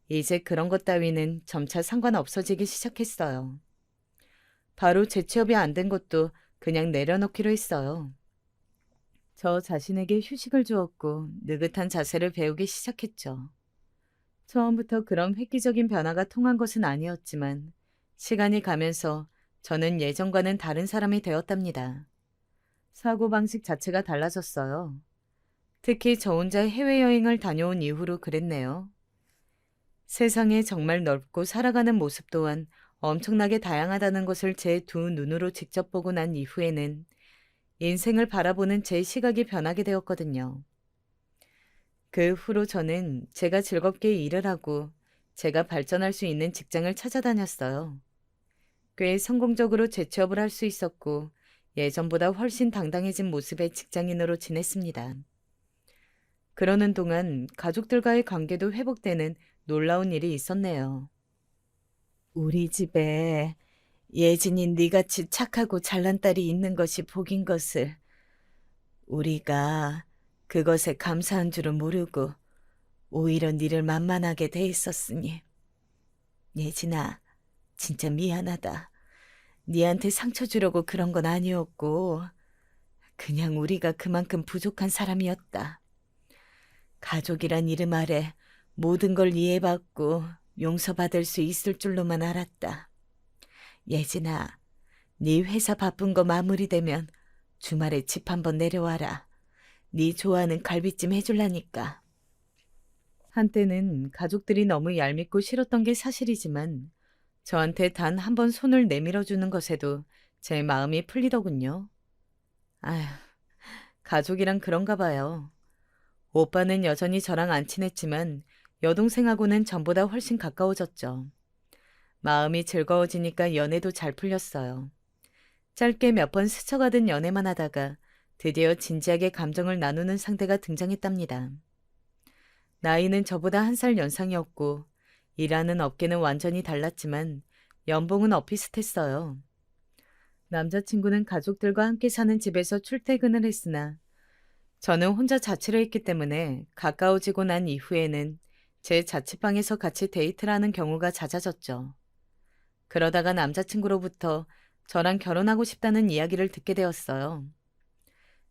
이제 그런 것 따위는 점차 상관없어지기 시작했어요. 바로 재취업이 안 된 것도 그냥 내려놓기로 했어요. 저 자신에게 휴식을 주었고 느긋한 자세를 배우기 시작했죠. 처음부터 그런 획기적인 변화가 통한 것은 아니었지만 시간이 가면서 저는 예전과는 다른 사람이 되었답니다. 사고방식 자체가 달라졌어요. 특히 저 혼자 해외여행을 다녀온 이후로 그랬네요. 세상에 정말 넓고 살아가는 모습 또한 엄청나게 다양하다는 것을 제 두 눈으로 직접 보고 난 이후에는 인생을 바라보는 제 시각이 변하게 되었거든요. 그 후로 저는 제가 즐겁게 일을 하고 제가 발전할 수 있는 직장을 찾아다녔어요. 꽤 성공적으로 재취업을 할 수 있었고 예전보다 훨씬 당당해진 모습의 직장인으로 지냈습니다. 그러는 동안 가족들과의 관계도 회복되는 놀라운 일이 있었네요. 우리 집에 예진이 네같이 착하고 잘난 딸이 있는 것이 복인 것을 우리가 그것에 감사한 줄은 모르고 오히려 니를 만만하게 대 있었으니. 예진아, 진짜 미안하다. 니한테 상처 주려고 그런 건 아니었고 그냥 우리가 그만큼 부족한 사람이었다. 가족이란 이름 아래 모든 걸 이해받고 용서받을 수 있을 줄로만 알았다. 예진아, 네 회사 바쁜 거 마무리되면 주말에 집 한번 내려와라. 네 좋아하는 갈비찜 해줄라니까. 한때는 가족들이 너무 얄밉고 싫었던 게 사실이지만 저한테 단 한 번 손을 내밀어주는 것에도 제 마음이 풀리더군요. 아휴, 가족이란 그런가 봐요. 오빠는 여전히 저랑 안 친했지만 여동생하고는 전보다 훨씬 가까워졌죠. 마음이 즐거워지니까 연애도 잘 풀렸어요. 짧게 몇 번 스쳐가던 연애만 하다가 드디어 진지하게 감정을 나누는 상대가 등장했답니다. 나이는 저보다 한 살 연상이었고 일하는 업계는 완전히 달랐지만 연봉은 엇비슷했어요. 남자친구는 가족들과 함께 사는 집에서 출퇴근을 했으나 저는 혼자 자취를 했기 때문에 가까워지고 난 이후에는 제 자취방에서 같이 데이트를 하는 경우가 잦아졌죠. 그러다가 남자친구로부터 저랑 결혼하고 싶다는 이야기를 듣게 되었어요.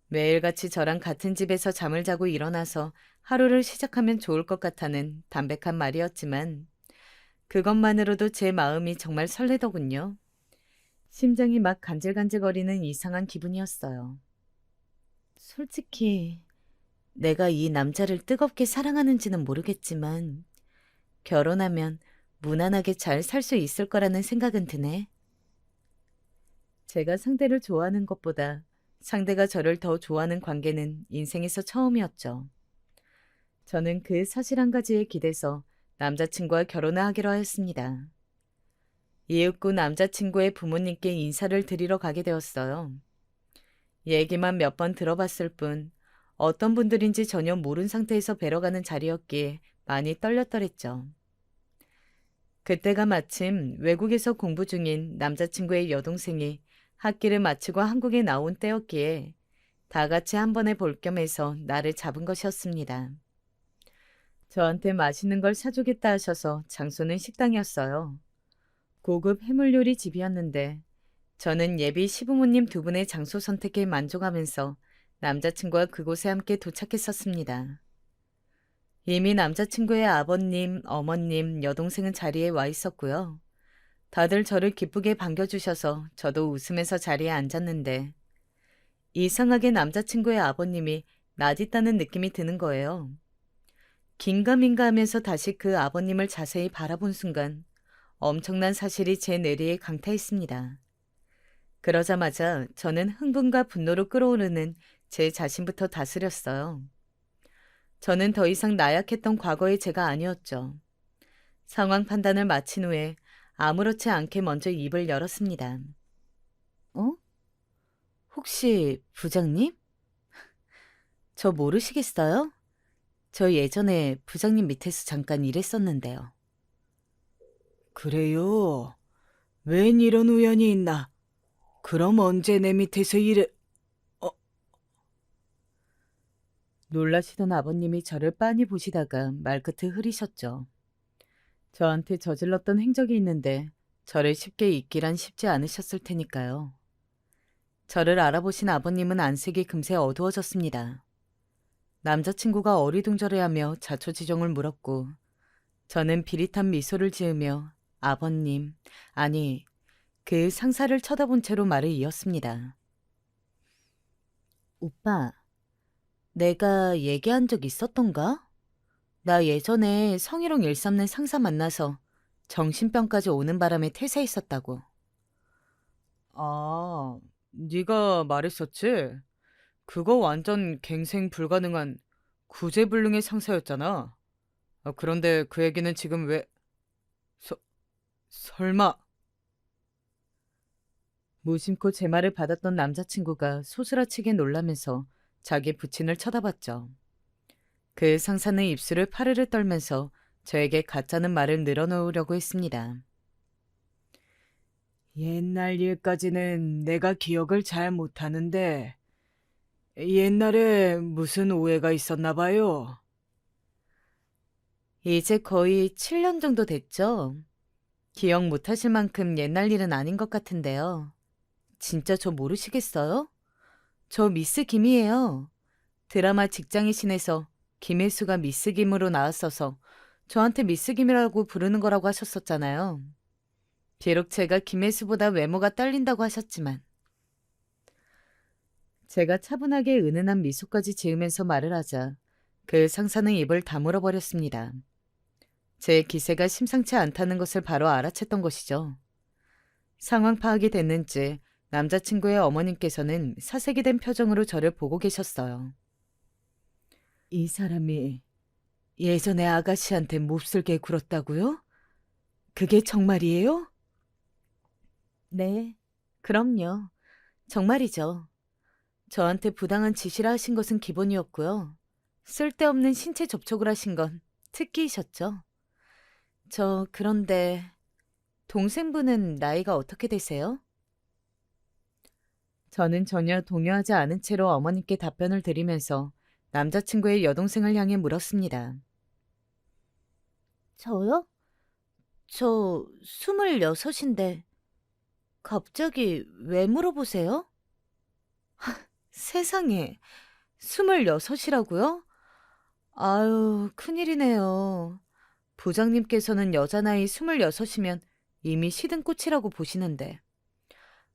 매일같이 저랑 같은 집에서 잠을 자고 일어나서 하루를 시작하면 좋을 것 같다는 담백한 말이었지만 그것만으로도 제 마음이 정말 설레더군요. 심장이 막 간질간질거리는 이상한 기분이었어요. 솔직히 내가 이 남자를 뜨겁게 사랑하는지는 모르겠지만 결혼하면 무난하게 잘 살 수 있을 거라는 생각은 드네. 제가 상대를 좋아하는 것보다 상대가 저를 더 좋아하는 관계는 인생에서 처음이었죠. 저는 그 사실 한 가지에 기대서 남자친구와 결혼을 하기로 하였습니다. 이윽고 남자친구의 부모님께 인사를 드리러 가게 되었어요. 얘기만 몇 번 들어봤을 뿐 어떤 분들인지 전혀 모른 상태에서 뵈러 가는 자리였기에 많이 떨렸더랬죠. 그때가 마침 외국에서 공부 중인 남자친구의 여동생이 학기를 마치고 한국에 나온 때였기에 다 같이 한 번에 볼 겸해서 나를 잡은 것이었습니다. 저한테 맛있는 걸 사주겠다 하셔서 장소는 식당이었어요. 고급 해물요리 집이었는데 저는 예비 시부모님 두 분의 장소 선택에 만족하면서 남자친구와 그곳에 함께 도착했었습니다. 이미 남자친구의 아버님, 어머님, 여동생은 자리에 와 있었고요. 다들 저를 기쁘게 반겨주셔서 저도 웃으면서 자리에 앉았는데 이상하게 남자친구의 아버님이 낯있다는 느낌이 드는 거예요. 긴가민가 하면서 다시 그 아버님을 자세히 바라본 순간 엄청난 사실이 제 뇌리에 강타했습니다. 그러자마자 저는 흥분과 분노로 끓어오르는 제 자신부터 다스렸어요. 저는 더 이상 나약했던 과거의 제가 아니었죠. 상황 판단을 마친 후에 아무렇지 않게 먼저 입을 열었습니다. 어? 혹시 부장님? 저 모르시겠어요? 저 예전에 부장님 밑에서 잠깐 일했었는데요. 그래요? 웬 이런 우연이 있나? 그럼 언제 내 밑에서 놀라시던 아버님이 저를 빤히 보시다가 말끝을 흐리셨죠. 저한테 저질렀던 행적이 있는데 저를 쉽게 잊기란 쉽지 않으셨을 테니까요. 저를 알아보신 아버님은 안색이 금세 어두워졌습니다. 남자친구가 어리둥절해하며 자초지종을 물었고 저는 비릿한 미소를 지으며 아버님, 아니 그 상사를 쳐다본 채로 말을 이었습니다. 오빠, 내가 얘기한 적 있었던가? 나 예전에 성희롱 일삼는 상사 만나서 정신병까지 오는 바람에 퇴사했었다고. 아, 네가 말했었지? 그거 완전 갱생 불가능한 구제불능의 상사였잖아. 그런데 그 얘기는 지금 왜... 서, 설마... 무심코 제 말을 받았던 남자친구가 소스라치게 놀라면서 자기 부친을 쳐다봤죠. 그 상사는 입술을 파르르 떨면서 저에게 가짜는 말을 늘어놓으려고 했습니다. 옛날 일까지는 내가 기억을 잘 못하는데 옛날에 무슨 오해가 있었나 봐요. 이제 거의 7년 정도 됐죠? 기억 못하실 만큼 옛날 일은 아닌 것 같은데요. 진짜 저 모르시겠어요? 저 미스 김이에요. 드라마 직장의 신에서 김혜수가 미스 김으로 나왔어서 저한테 미스 김이라고 부르는 거라고 하셨었잖아요. 비록 제가 김혜수보다 외모가 딸린다고 하셨지만 제가 차분하게 은은한 미소까지 지으면서 말을 하자 그 상사는 입을 다물어 버렸습니다. 제 기세가 심상치 않다는 것을 바로 알아챘던 것이죠. 상황 파악이 됐는지 남자친구의 어머님께서는 사색이 된 표정으로 저를 보고 계셨어요. 이 사람이 예전에 아가씨한테 몹쓸게 굴었다고요? 그게 정말이에요? 네, 그럼요. 정말이죠. 저한테 부당한 지시를 하신 것은 기본이었고요. 쓸데없는 신체 접촉을 하신 건 특기이셨죠. 그런데 동생분은 나이가 어떻게 되세요? 저는 전혀 동요하지 않은 채로 어머님께 답변을 드리면서 남자친구의 여동생을 향해 물었습니다. 저요? 저 26인데 갑자기 왜 물어보세요? 세상에, 26이라고요? 아유, 큰일이네요. 부장님께서는 여자 나이 26이면 이미 시든 꽃이라고 보시는데.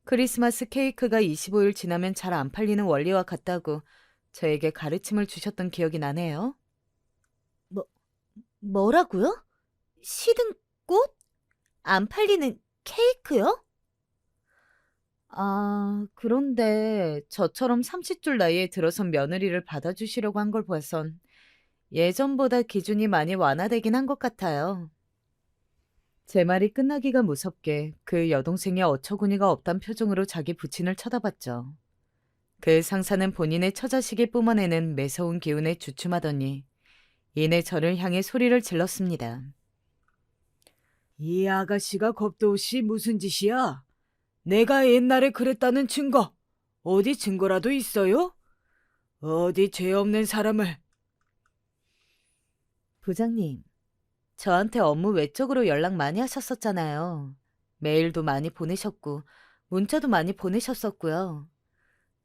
크리스마스 케이크가 25일 지나면 잘 안 팔리는 원리와 같다고 저에게 가르침을 주셨던 기억이 나네요. 뭐라고요? 시든 꽃? 안 팔리는 케이크요? 아, 그런데 저처럼 30줄 나이에 들어선 며느리를 받아주시려고 한 걸 봐선 예전보다 기준이 많이 완화되긴 한 것 같아요. 제 말이 끝나기가 무섭게 그 여동생이 어처구니가 없단 표정으로 자기 부친을 쳐다봤죠. 그 상사는 본인의 처자식이 뿜어내는 매서운 기운에 주춤하더니 이내 저를 향해 소리를 질렀습니다. 이 아가씨가 겁도 없이 무슨 짓이야? 내가 옛날에 그랬다는 증거, 어디 증거라도 있어요? 어디 죄 없는 사람을. 부장님, 저한테 업무 외적으로 연락 많이 하셨었잖아요. 메일도 많이 보내셨고, 문자도 많이 보내셨었고요.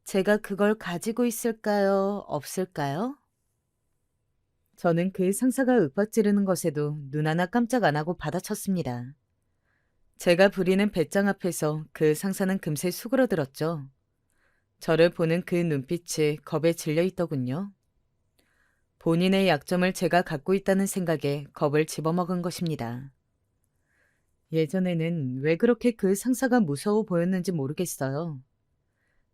제가 그걸 가지고 있을까요? 없을까요? 저는 그 상사가 윽박지르는 것에도 눈 하나 깜짝 안 하고 받아쳤습니다. 제가 부리는 배짱 앞에서 그 상사는 금세 수그러들었죠. 저를 보는 그 눈빛이 겁에 질려 있더군요. 본인의 약점을 제가 갖고 있다는 생각에 겁을 집어먹은 것입니다. 예전에는 왜 그렇게 그 상사가 무서워 보였는지 모르겠어요.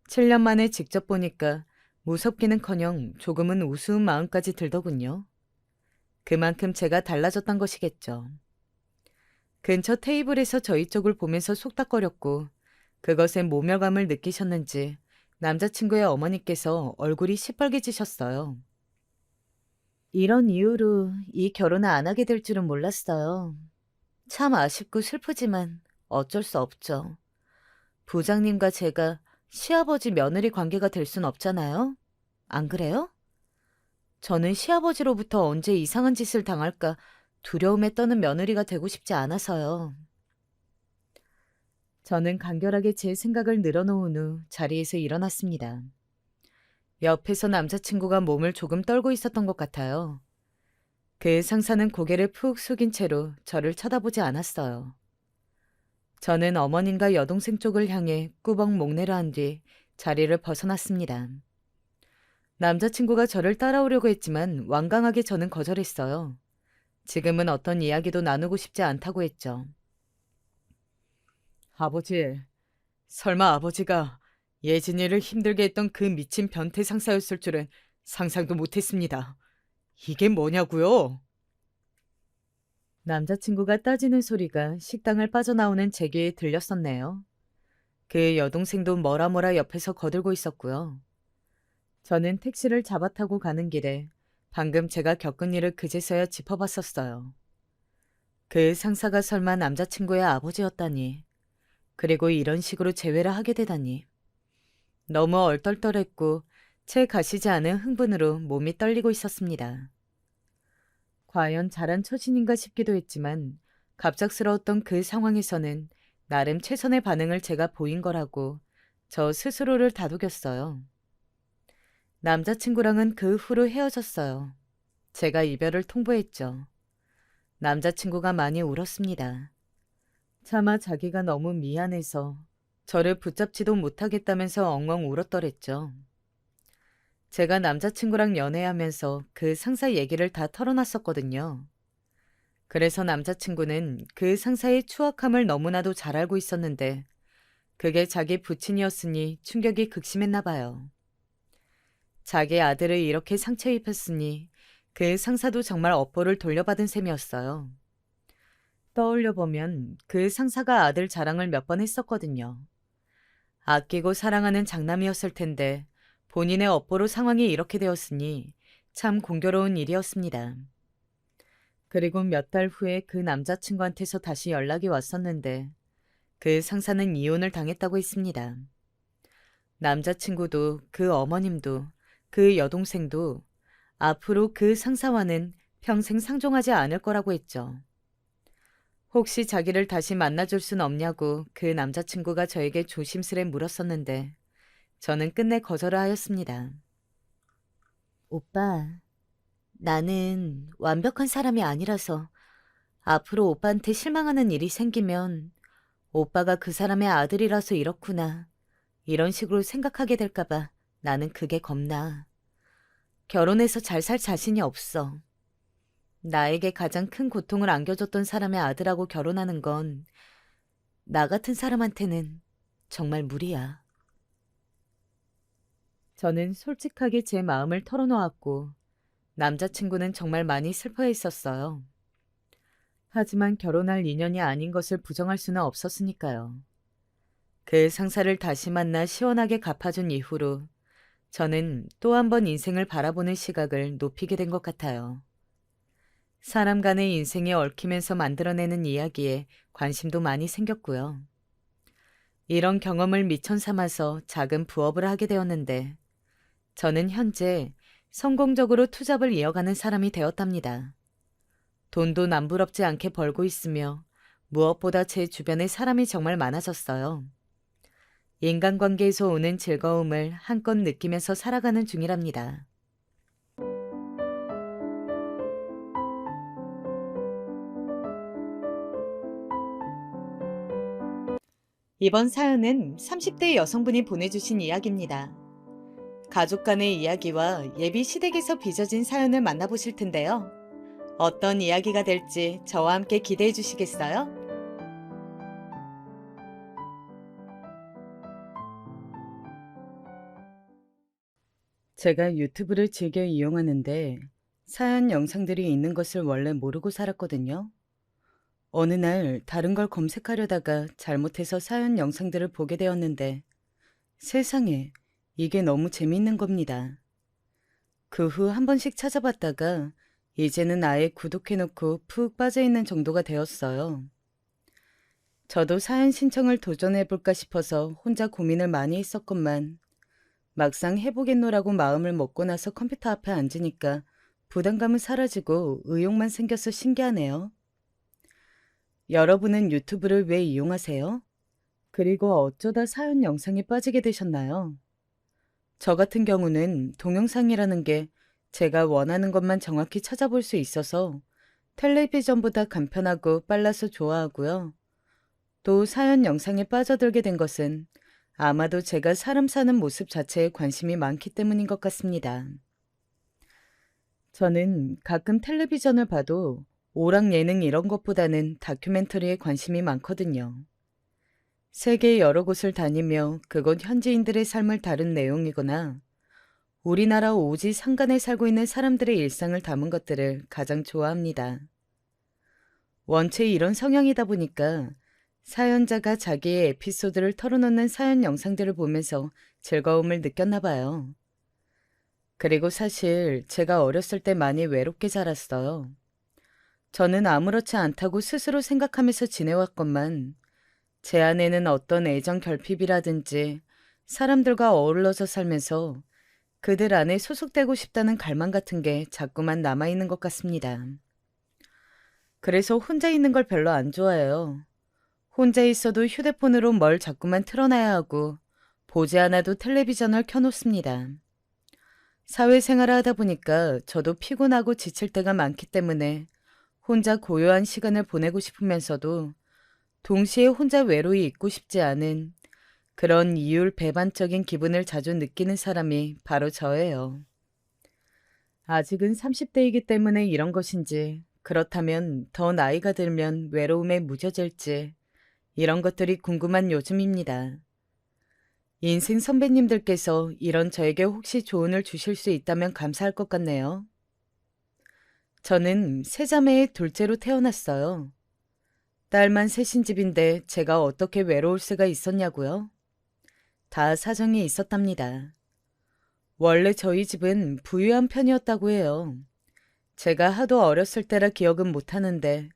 7년 만에 직접 보니까 무섭기는커녕 조금은 우스운 마음까지 들더군요. 그만큼 제가 달라졌던 것이겠죠. 근처 테이블에서 저희 쪽을 보면서 속닥거렸고 그것에 모멸감을 느끼셨는지 남자친구의 어머니께서 얼굴이 시뻘개지셨어요. 이런 이유로 이 결혼을 안 하게 될 줄은 몰랐어요. 참 아쉽고 슬프지만 어쩔 수 없죠. 부장님과 제가 시아버지 며느리 관계가 될 순 없잖아요. 안 그래요? 저는 시아버지로부터 언제 이상한 짓을 당할까 두려움에 떠는 며느리가 되고 싶지 않아서요. 저는 간결하게 제 생각을 늘어놓은 후 자리에서 일어났습니다. 옆에서 남자친구가 몸을 조금 떨고 있었던 것 같아요. 그 상사는 고개를 푹 숙인 채로 저를 쳐다보지 않았어요. 저는 어머님과 여동생 쪽을 향해 꾸벅 목내려 한 뒤 자리를 벗어났습니다. 남자친구가 저를 따라오려고 했지만 완강하게 저는 거절했어요. 지금은 어떤 이야기도 나누고 싶지 않다고 했죠. 아버지, 설마 아버지가 예진이를 힘들게 했던 그 미친 변태 상사였을 줄은 상상도 못했습니다. 이게 뭐냐고요? 남자친구가 따지는 소리가 식당을 빠져나오는 제 귀에 들렸었네요. 그 여동생도 뭐라 옆에서 거들고 있었고요. 저는 택시를 잡아 타고 가는 길에 방금 제가 겪은 일을 그제서야 짚어봤었어요. 그 상사가 설마 남자친구의 아버지였다니. 그리고 이런 식으로 재회를 하게 되다니. 너무 얼떨떨했고 채 가시지 않은 흥분으로 몸이 떨리고 있었습니다. 과연 잘한 처신인가 싶기도 했지만 갑작스러웠던 그 상황에서는 나름 최선의 반응을 제가 보인 거라고 저 스스로를 다독였어요. 남자친구랑은 그 후로 헤어졌어요. 제가 이별을 통보했죠. 남자친구가 많이 울었습니다. 차마 자기가 너무 미안해서 저를 붙잡지도 못하겠다면서 엉엉 울었더랬죠. 제가 남자친구랑 연애하면서 그 상사 얘기를 다 털어놨었거든요. 그래서 남자친구는 그 상사의 추악함을 너무나도 잘 알고 있었는데 그게 자기 부친이었으니 충격이 극심했나 봐요. 자기 아들을 이렇게 상처 입혔으니 그 상사도 정말 업보를 돌려받은 셈이었어요. 떠올려보면 그 상사가 아들 자랑을 몇 번 했었거든요. 아끼고 사랑하는 장남이었을 텐데 본인의 업보로 상황이 이렇게 되었으니 참 공교로운 일이었습니다. 그리고 몇 달 후에 그 남자친구한테서 다시 연락이 왔었는데 그 상사는 이혼을 당했다고 했습니다. 남자친구도 그 어머님도 그 여동생도 앞으로 그 상사와는 평생 상종하지 않을 거라고 했죠. 혹시 자기를 다시 만나줄 순 없냐고 그 남자친구가 저에게 조심스레 물었었는데 저는 끝내 거절을 하였습니다. 오빠, 나는 완벽한 사람이 아니라서 앞으로 오빠한테 실망하는 일이 생기면 오빠가 그 사람의 아들이라서 이렇구나. 이런 식으로 생각하게 될까봐 나는 그게 겁나. 결혼해서 잘 살 자신이 없어. 나에게 가장 큰 고통을 안겨줬던 사람의 아들하고 결혼하는 건 나 같은 사람한테는 정말 무리야. 저는 솔직하게 제 마음을 털어놓았고 남자친구는 정말 많이 슬퍼했었어요. 하지만 결혼할 인연이 아닌 것을 부정할 수는 없었으니까요. 그 상사를 다시 만나 시원하게 갚아준 이후로 저는 또 한 번 인생을 바라보는 시각을 높이게 된 것 같아요. 사람 간의 인생이 얽히면서 만들어내는 이야기에 관심도 많이 생겼고요. 이런 경험을 미천 삼아서 작은 부업을 하게 되었는데 저는 현재 성공적으로 투잡을 이어가는 사람이 되었답니다. 돈도 남부럽지 않게 벌고 있으며 무엇보다 제 주변에 사람이 정말 많아졌어요. 인간관계에서 오는 즐거움을 한껏 느끼면서 살아가는 중이랍니다. 이번 사연은 30대 여성분이 보내주신 이야기입니다. 가족 간의 이야기와 예비 시댁에서 빚어진 사연을 만나보실 텐데요. 어떤 이야기가 될지 저와 함께 기대해 주시겠어요? 제가 유튜브를 즐겨 이용하는데 사연 영상들이 있는 것을 원래 모르고 살았거든요. 어느 날 다른 걸 검색하려다가 잘못해서 사연 영상들을 보게 되었는데 세상에 이게 너무 재밌는 겁니다. 그 후 한 번씩 찾아봤다가 이제는 아예 구독해놓고 푹 빠져있는 정도가 되었어요. 저도 사연 신청을 도전해볼까 싶어서 혼자 고민을 많이 했었건만 막상 해보겠노라고 마음을 먹고 나서 컴퓨터 앞에 앉으니까 부담감은 사라지고 의욕만 생겨서 신기하네요. 여러분은 유튜브를 왜 이용하세요? 그리고 어쩌다 사연 영상에 빠지게 되셨나요? 저 같은 경우는 동영상이라는 게 제가 원하는 것만 정확히 찾아볼 수 있어서 텔레비전보다 간편하고 빨라서 좋아하고요. 또 사연 영상에 빠져들게 된 것은 아마도 제가 사람 사는 모습 자체에 관심이 많기 때문인 것 같습니다. 저는 가끔 텔레비전을 봐도 오락 예능 이런 것보다는 다큐멘터리에 관심이 많거든요. 세계 여러 곳을 다니며 그곳 현지인들의 삶을 다룬 내용이거나 우리나라 오지 상간에 살고 있는 사람들의 일상을 담은 것들을 가장 좋아합니다. 원체 이런 성향이다 보니까 사연자가 자기의 에피소드를 털어놓는 사연 영상들을 보면서 즐거움을 느꼈나 봐요. 그리고 사실 제가 어렸을 때 많이 외롭게 자랐어요. 저는 아무렇지 않다고 스스로 생각하면서 지내왔건만 제 안에는 어떤 애정 결핍이라든지 사람들과 어울러서 살면서 그들 안에 소속되고 싶다는 갈망 같은 게 자꾸만 남아있는 것 같습니다. 그래서 혼자 있는 걸 별로 안 좋아해요. 혼자 있어도 휴대폰으로 뭘 자꾸만 틀어놔야 하고 보지 않아도 텔레비전을 켜놓습니다. 사회생활을 하다 보니까 저도 피곤하고 지칠 때가 많기 때문에 혼자 고요한 시간을 보내고 싶으면서도 동시에 혼자 외로이 있고 싶지 않은 그런 이율배반적인 기분을 자주 느끼는 사람이 바로 저예요. 아직은 30대이기 때문에 이런 것인지, 그렇다면 더 나이가 들면 외로움에 무뎌질지, 이런 것들이 궁금한 요즘입니다. 인생 선배님들께서 이런 저에게 혹시 조언을 주실 수 있다면 감사할 것 같네요. 저는 세 자매의 둘째로 태어났어요. 딸만 셋인 집인데 제가 어떻게 외로울 수가 있었냐고요? 다 사정이 있었답니다. 원래 저희 집은 부유한 편이었다고 해요. 제가 하도 어렸을 때라 기억은 못하는데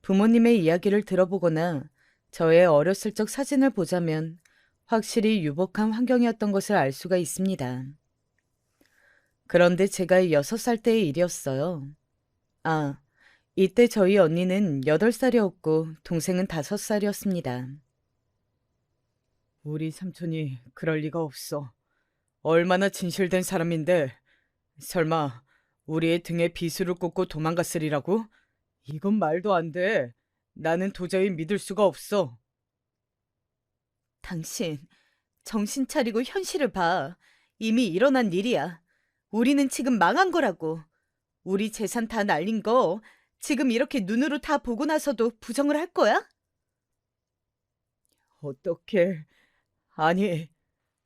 부모님의 이야기를 들어보거나 저의 어렸을 적 사진을 보자면 확실히 유복한 환경이었던 것을 알 수가 있습니다. 그런데 제가 6살 때의 일이었어요. 아, 이때 저희 언니는 8살이었고 동생은 5살이었습니다. 우리 삼촌이 그럴 리가 없어. 얼마나 진실된 사람인데 설마 우리의 등에 비수를 꽂고 도망갔으리라고? 이건 말도 안 돼. 나는 도저히 믿을 수가 없어. 당신, 정신 차리고 현실을 봐. 이미 일어난 일이야. 우리는 지금 망한 거라고. 우리 재산 다 날린 거 지금 이렇게 눈으로 다 보고 나서도 부정을 할 거야? 어떻게, 아니,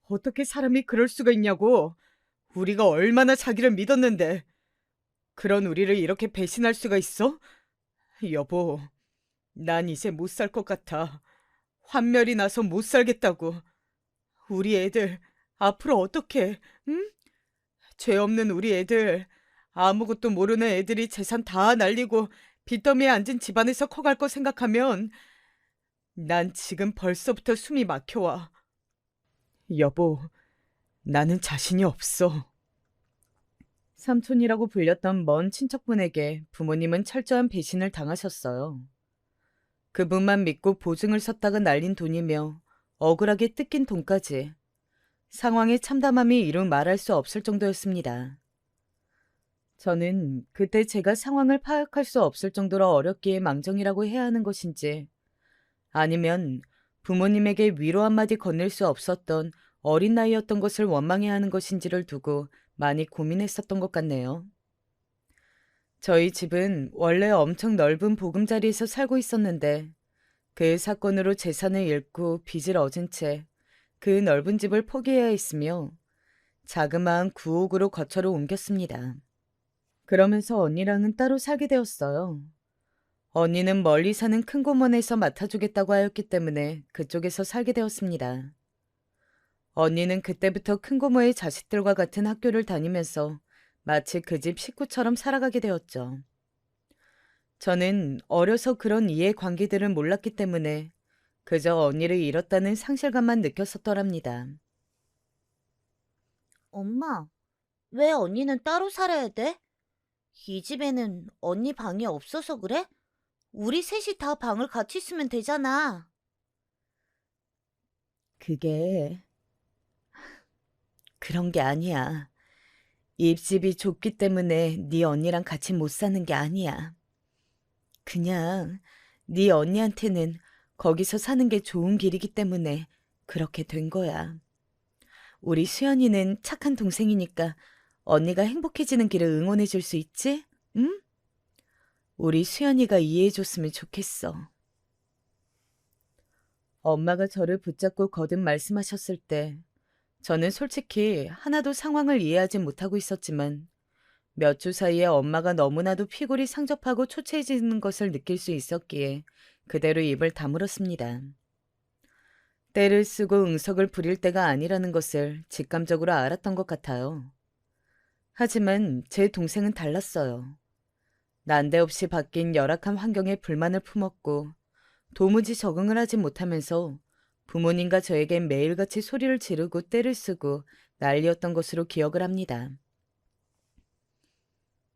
어떻게 사람이 그럴 수가 있냐고. 우리가 얼마나 자기를 믿었는데 그런 우리를 이렇게 배신할 수가 있어? 여보, 난 이제 못 살 것 같아. 환멸이 나서 못 살겠다고. 우리 애들 앞으로 어떻게, 응? 죄 없는 우리 애들, 아무것도 모르는 애들이 재산 다 날리고 빚더미에 앉은 집안에서 커갈 거 생각하면 난 지금 벌써부터 숨이 막혀와. 여보, 나는 자신이 없어. 삼촌이라고 불렸던 먼 친척분에게 부모님은 철저한 배신을 당하셨어요. 그분만 믿고 보증을 섰다가 날린 돈이며 억울하게 뜯긴 돈까지. 상황의 참담함이 이루 말할 수 없을 정도였습니다. 저는 그때 제가 상황을 파악할 수 없을 정도로 어렵기에 망정이라고 해야 하는 것인지, 아니면 부모님에게 위로 한마디 건넬 수 없었던 어린 나이였던 것을 원망해야 하는 것인지를 두고 많이 고민했었던 것 같네요. 저희 집은 원래 엄청 넓은 보금자리에서 살고 있었는데 그 사건으로 재산을 잃고 빚을 얻은 채 그 넓은 집을 포기해야 했으며 자그마한 구옥으로 거처를 옮겼습니다. 그러면서 언니랑은 따로 살게 되었어요. 언니는 멀리 사는 큰 고모네에서 맡아주겠다고 하였기 때문에 그쪽에서 살게 되었습니다. 언니는 그때부터 큰 고모의 자식들과 같은 학교를 다니면서 마치 그 집 식구처럼 살아가게 되었죠. 저는 어려서 그런 이해관계들을 몰랐기 때문에 그저 언니를 잃었다는 상실감만 느꼈었더랍니다. 엄마, 왜 언니는 따로 살아야 돼? 이 집에는 언니 방이 없어서 그래? 우리 셋이 다 방을 같이 쓰면 되잖아. 그게 그런 게 아니야. 입집이 좁기 때문에 네 언니랑 같이 못 사는 게 아니야. 그냥 네 언니한테는 거기서 사는 게 좋은 길이기 때문에 그렇게 된 거야. 우리 수연이는 착한 동생이니까 언니가 행복해지는 길을 응원해 줄 수 있지? 응? 우리 수연이가 이해해 줬으면 좋겠어. 엄마가 저를 붙잡고 거듭 말씀하셨을 때 저는 솔직히 하나도 상황을 이해하지 못하고 있었지만 몇 주 사이에 엄마가 너무나도 피골이 상접하고 초췌해지는 것을 느낄 수 있었기에 그대로 입을 다물었습니다. 때를 쓰고 응석을 부릴 때가 아니라는 것을 직감적으로 알았던 것 같아요. 하지만 제 동생은 달랐어요. 난데없이 바뀐 열악한 환경에 불만을 품었고 도무지 적응을 하지 못하면서 부모님과 저에겐 매일같이 소리를 지르고 떼를 쓰고 난리였던 것으로 기억을 합니다.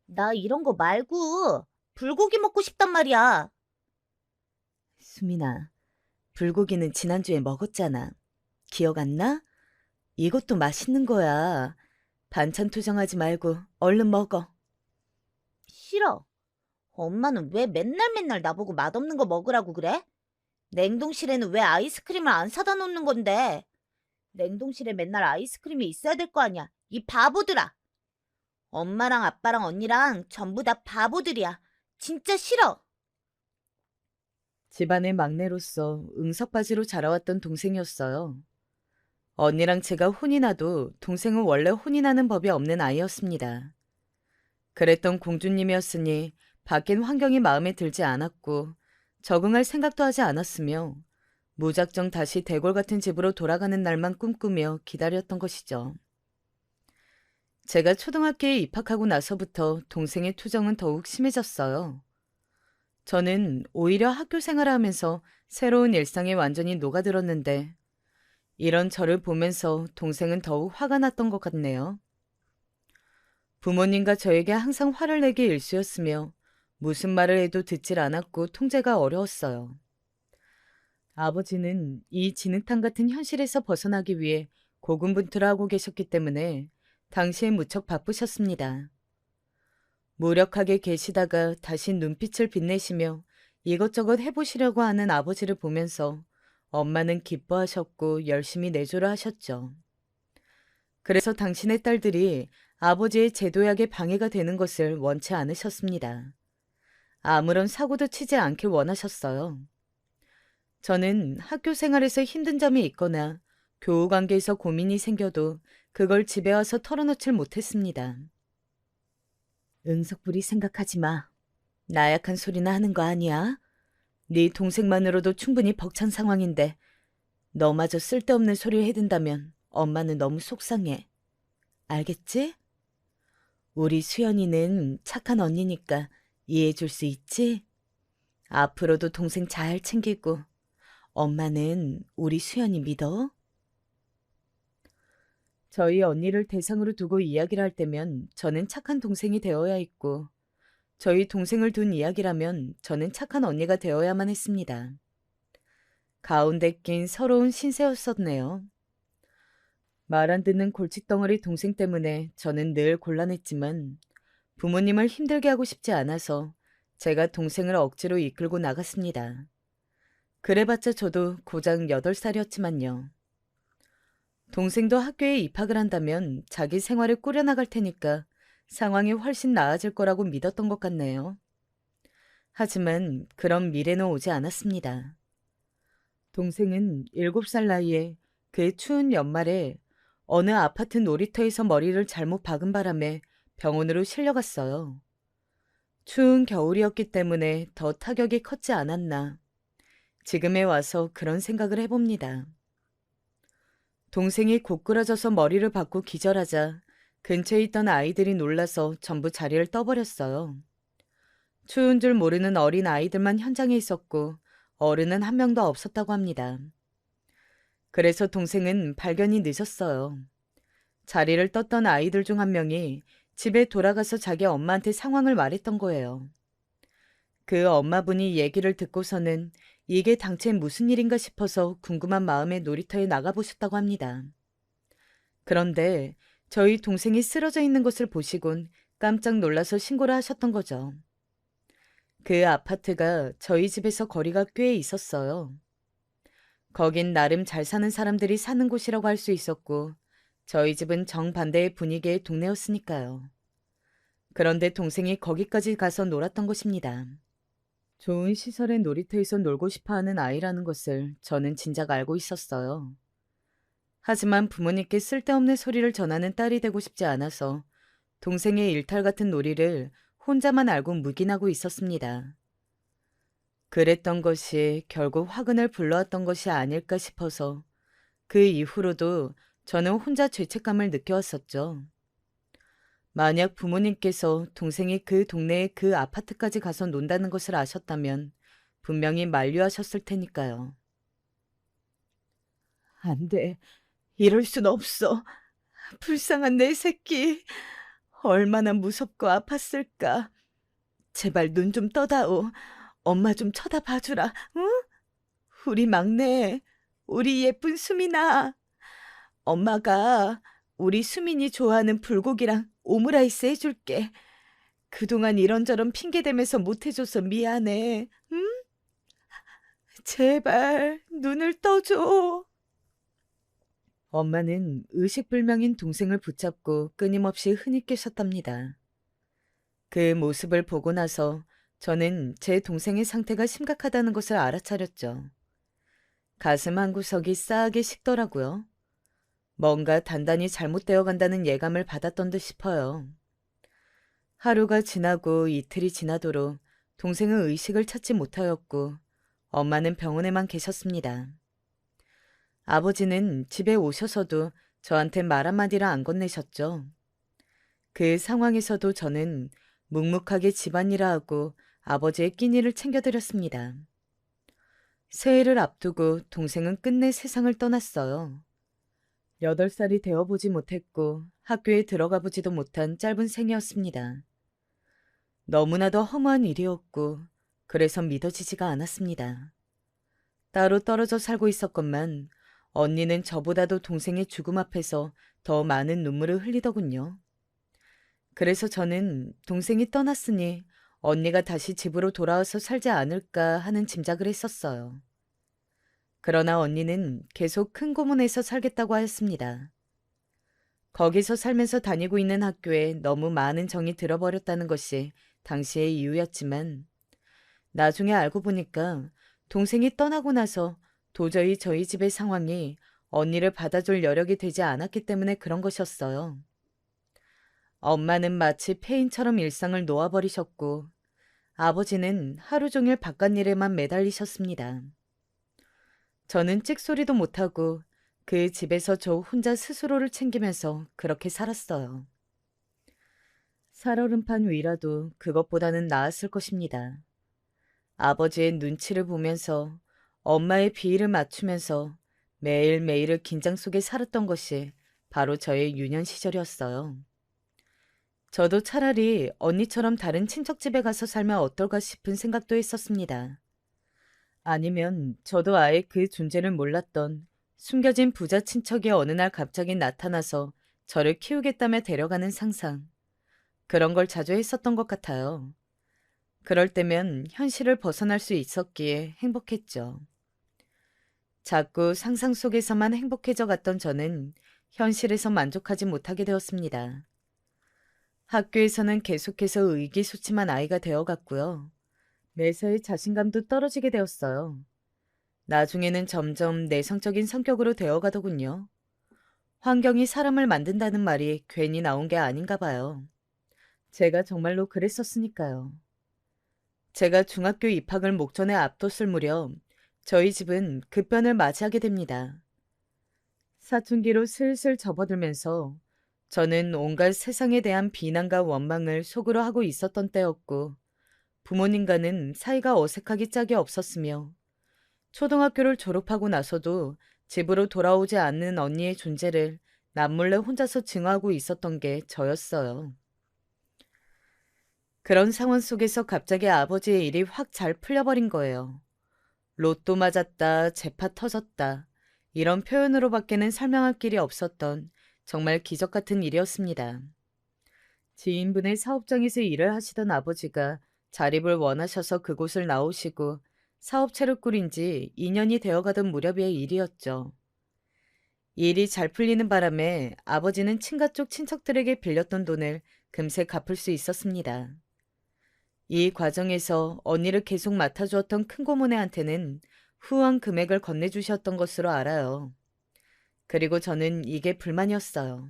나 이런 거 말고 불고기 먹고 싶단 말이야. 수민아, 불고기는 지난주에 먹었잖아. 기억 안 나? 이것도 맛있는 거야. 반찬 투정하지 말고 얼른 먹어. 싫어. 엄마는 왜 맨날 나보고 맛없는 거 먹으라고 그래? 냉동실에는 왜 아이스크림을 안 사다 놓는 건데? 냉동실에 맨날 아이스크림이 있어야 될 거 아니야. 이 바보들아. 엄마랑 아빠랑 언니랑 전부 다 바보들이야. 진짜 싫어. 집안의 막내로서 응석바지로 자라왔던 동생이었어요. 언니랑 제가 혼이 나도 동생은 원래 혼이 나는 법이 없는 아이였습니다. 그랬던 공주님이었으니 바뀐 환경이 마음에 들지 않았고 적응할 생각도 하지 않았으며 무작정 다시 대골 같은 집으로 돌아가는 날만 꿈꾸며 기다렸던 것이죠. 제가 초등학교에 입학하고 나서부터 동생의 투정은 더욱 심해졌어요. 저는 오히려 학교 생활을 하면서 새로운 일상에 완전히 녹아들었는데 이런 저를 보면서 동생은 더욱 화가 났던 것 같네요. 부모님과 저에게 항상 화를 내기 일쑤였으며 무슨 말을 해도 듣질 않았고 통제가 어려웠어요. 아버지는 이 진흙탕 같은 현실에서 벗어나기 위해 고군분투를 하고 계셨기 때문에 당시에 무척 바쁘셨습니다. 무력하게 계시다가 다시 눈빛을 빛내시며 이것저것 해보시려고 하는 아버지를 보면서 엄마는 기뻐하셨고 열심히 내조를 하셨죠. 그래서 당신의 딸들이 아버지의 제도약에 방해가 되는 것을 원치 않으셨습니다. 아무런 사고도 치지 않길 원하셨어요. 저는 학교 생활에서 힘든 점이 있거나 교우 관계에서 고민이 생겨도 그걸 집에 와서 털어놓질 못했습니다. 응석부리 생각하지 마. 나약한 소리나 하는 거 아니야? 네 동생만으로도 충분히 벅찬 상황인데 너마저 쓸데없는 소리를 해댄다면 엄마는 너무 속상해. 알겠지? 우리 수연이는 착한 언니니까 이해해줄 수 있지? 앞으로도 동생 잘 챙기고 엄마는 우리 수연이 믿어? 저희 언니를 대상으로 두고 이야기를 할 때면 저는 착한 동생이 되어야 했고 저희 동생을 둔 이야기라면 저는 착한 언니가 되어야만 했습니다. 가운데 낀 서러운 신세였었네요. 말 안 듣는 골칫덩어리 동생 때문에 저는 늘 곤란했지만 부모님을 힘들게 하고 싶지 않아서 제가 동생을 억지로 이끌고 나갔습니다. 그래봤자 저도 고작 8살이었지만요. 동생도 학교에 입학을 한다면 자기 생활을 꾸려나갈 테니까 상황이 훨씬 나아질 거라고 믿었던 것 같네요. 하지만 그런 미래는 오지 않았습니다. 동생은 7살 나이에 그 추운 연말에 어느 아파트 놀이터에서 머리를 잘못 박은 바람에 병원으로 실려갔어요. 추운 겨울이었기 때문에 더 타격이 컸지 않았나. 지금에 와서 그런 생각을 해봅니다. 동생이 고꾸라져서 머리를 박고 기절하자 근처에 있던 아이들이 놀라서 전부 자리를 떠버렸어요. 추운 줄 모르는 어린 아이들만 현장에 있었고 어른은 한 명도 없었다고 합니다. 그래서 동생은 발견이 늦었어요. 자리를 떴던 아이들 중 한 명이 집에 돌아가서 자기 엄마한테 상황을 말했던 거예요. 그 엄마분이 얘기를 듣고서는 이게 당최 무슨 일인가 싶어서 궁금한 마음에 놀이터에 나가보셨다고 합니다. 그런데 저희 동생이 쓰러져 있는 것을 보시곤 깜짝 놀라서 신고를 하셨던 거죠. 그 아파트가 저희 집에서 거리가 꽤 있었어요. 거긴 나름 잘 사는 사람들이 사는 곳이라고 할 수 있었고 저희 집은 정반대의 분위기의 동네였으니까요. 그런데 동생이 거기까지 가서 놀았던 것입니다. 좋은 시설의 놀이터에서 놀고 싶어하는 아이라는 것을 저는 진작 알고 있었어요. 하지만 부모님께 쓸데없는 소리를 전하는 딸이 되고 싶지 않아서 동생의 일탈 같은 놀이를 혼자만 알고 묵인하고 있었습니다. 그랬던 것이 결국 화근을 불러왔던 것이 아닐까 싶어서 그 이후로도 저는 혼자 죄책감을 느껴왔었죠. 만약 부모님께서 동생이 그 동네의 그 아파트까지 가서 논다는 것을 아셨다면 분명히 만류하셨을 테니까요. 안 돼. 이럴 순 없어. 불쌍한 내 새끼. 얼마나 무섭고 아팠을까. 제발 눈 좀 떠다오. 엄마 좀 쳐다봐주라. 응? 우리 막내. 우리 예쁜 수민아. 엄마가 우리 수민이 좋아하는 불고기랑 오므라이스 해줄게. 그동안 이런저런 핑계대면서 못해줘서 미안해. 응? 제발 눈을 떠줘. 엄마는 의식불명인 동생을 붙잡고 끊임없이 흐느끼셨답니다. 그 모습을 보고 나서 저는 제 동생의 상태가 심각하다는 것을 알아차렸죠. 가슴 한구석이 싸하게 식더라고요. 뭔가 단단히 잘못되어 간다는 예감을 받았던 듯 싶어요. 하루가 지나고 이틀이 지나도록 동생은 의식을 찾지 못하였고 엄마는 병원에만 계셨습니다. 아버지는 집에 오셔서도 저한테 말 한마디를 안 건네셨죠. 그 상황에서도 저는 묵묵하게 집안일을 하고 아버지의 끼니를 챙겨드렸습니다. 새해를 앞두고 동생은 끝내 세상을 떠났어요. 8살이 되어보지 못했고 학교에 들어가 보지도 못한 짧은 생이었습니다. 너무나도 허무한 일이었고 그래서 믿어지지가 않았습니다. 따로 떨어져 살고 있었건만 언니는 저보다도 동생의 죽음 앞에서 더 많은 눈물을 흘리더군요. 그래서 저는 동생이 떠났으니 언니가 다시 집으로 돌아와서 살지 않을까 하는 짐작을 했었어요. 그러나 언니는 계속 큰 고문에서 살겠다고 하였습니다. 거기서 살면서 다니고 있는 학교에 너무 많은 정이 들어버렸다는 것이 당시의 이유였지만 나중에 알고 보니까 동생이 떠나고 나서 도저히 저희 집의 상황이 언니를 받아줄 여력이 되지 않았기 때문에 그런 것이었어요. 엄마는 마치 폐인처럼 일상을 놓아버리셨고 아버지는 하루 종일 바깥일에만 매달리셨습니다. 저는 찍소리도 못하고 그 집에서 저 혼자 스스로를 챙기면서 그렇게 살았어요. 살얼음판 위라도 그것보다는 나았을 것입니다. 아버지의 눈치를 보면서 엄마의 비위를 맞추면서 매일매일을 긴장 속에 살았던 것이 바로 저의 유년 시절이었어요. 저도 차라리 언니처럼 다른 친척 집에 가서 살면 어떨까 싶은 생각도 했었습니다. 아니면 저도 아예 그 존재를 몰랐던 숨겨진 부자 친척이 어느 날 갑자기 나타나서 저를 키우겠다며 데려가는 상상. 그런 걸 자주 했었던 것 같아요. 그럴 때면 현실을 벗어날 수 있었기에 행복했죠. 자꾸 상상 속에서만 행복해져 갔던 저는 현실에서 만족하지 못하게 되었습니다. 학교에서는 계속해서 의기소침한 아이가 되어갔고요. 매사에 자신감도 떨어지게 되었어요. 나중에는 점점 내성적인 성격으로 되어가더군요. 환경이 사람을 만든다는 말이 괜히 나온 게 아닌가 봐요. 제가 정말로 그랬었으니까요. 제가 중학교 입학을 목전에 앞뒀을 무렵 저희 집은 급변을 맞이하게 됩니다. 사춘기로 슬슬 접어들면서 저는 온갖 세상에 대한 비난과 원망을 속으로 하고 있었던 때였고 부모님과는 사이가 어색하기 짝이 없었으며 초등학교를 졸업하고 나서도 집으로 돌아오지 않는 언니의 존재를 남몰래 혼자서 증오하고 있었던 게 저였어요. 그런 상황 속에서 갑자기 아버지의 일이 확 잘 풀려버린 거예요. 로또 맞았다, 재파 터졌다 이런 표현으로밖에는 설명할 길이 없었던 정말 기적 같은 일이었습니다. 지인분의 사업장에서 일을 하시던 아버지가 자립을 원하셔서 그곳을 나오시고 사업체를 꾸린 지 2년이 되어가던 무렵의 일이었죠. 일이 잘 풀리는 바람에 아버지는 친가 쪽 친척들에게 빌렸던 돈을 금세 갚을 수 있었습니다. 이 과정에서 언니를 계속 맡아주었던 큰고모네한테는 후원 금액을 건네주셨던 것으로 알아요. 그리고 저는 이게 불만이었어요.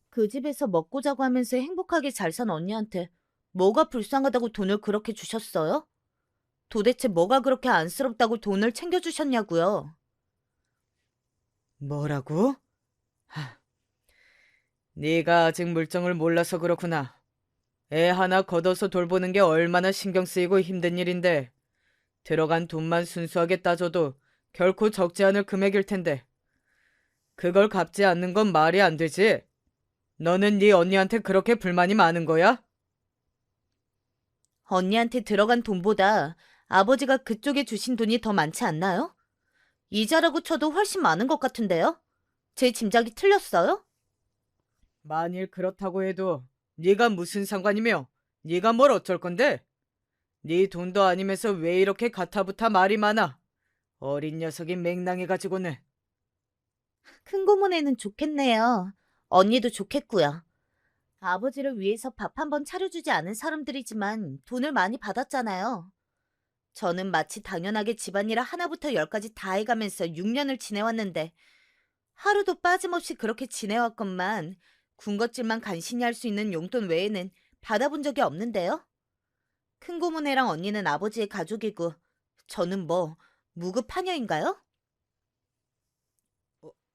그 집에서 먹고 자고 하면서 행복하게 잘 산 언니한테 뭐가 불쌍하다고 돈을 그렇게 주셨어요? 도대체 뭐가 그렇게 안쓰럽다고 돈을 챙겨주셨냐고요? 뭐라고? 하, 네가 아직 물정을 몰라서 그렇구나. 애 하나 걷어서 돌보는 게 얼마나 신경 쓰이고 힘든 일인데 들어간 돈만 순수하게 따져도 결코 적지 않을 금액일 텐데 그걸 갚지 않는 건 말이 안 되지. 너는 네 언니한테 그렇게 불만이 많은 거야? 언니한테 들어간 돈보다 아버지가 그쪽에 주신 돈이 더 많지 않나요? 이자라고 쳐도 훨씬 많은 것 같은데요? 제 짐작이 틀렸어요? 만일 그렇다고 해도 네가 무슨 상관이며 네가 뭘 어쩔 건데? 네 돈도 아니면서 왜 이렇게 가타부타 말이 많아? 어린 녀석이 맹랑해가지고는. 큰 고모네는 좋겠네요. 언니도 좋겠고요. 아버지를 위해서 밥 한 번 차려주지 않은 사람들이지만 돈을 많이 받았잖아요. 저는 마치 당연하게 집안일 하나부터 열까지 다 해가면서 6년을 지내왔는데 하루도 빠짐없이 그렇게 지내왔건만 군것질만 간신히 할 수 있는 용돈 외에는 받아본 적이 없는데요. 큰 고모네랑 언니는 아버지의 가족이고 저는 뭐 무급하녀인가요?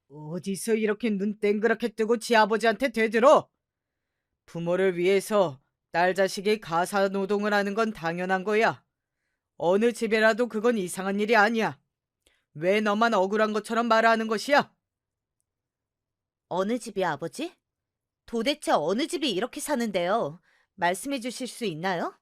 어디서 이렇게 눈 땡그랗게 뜨고 지 아버지한테 대들어? 부모를 위해서 딸 자식이 가사 노동을 하는 건 당연한 거야. 어느 집에라도 그건 이상한 일이 아니야. 왜 너만 억울한 것처럼 말하는 것이야? 어느 집이 아버지? 도대체 어느 집이 이렇게 사는데요? 말씀해 주실 수 있나요?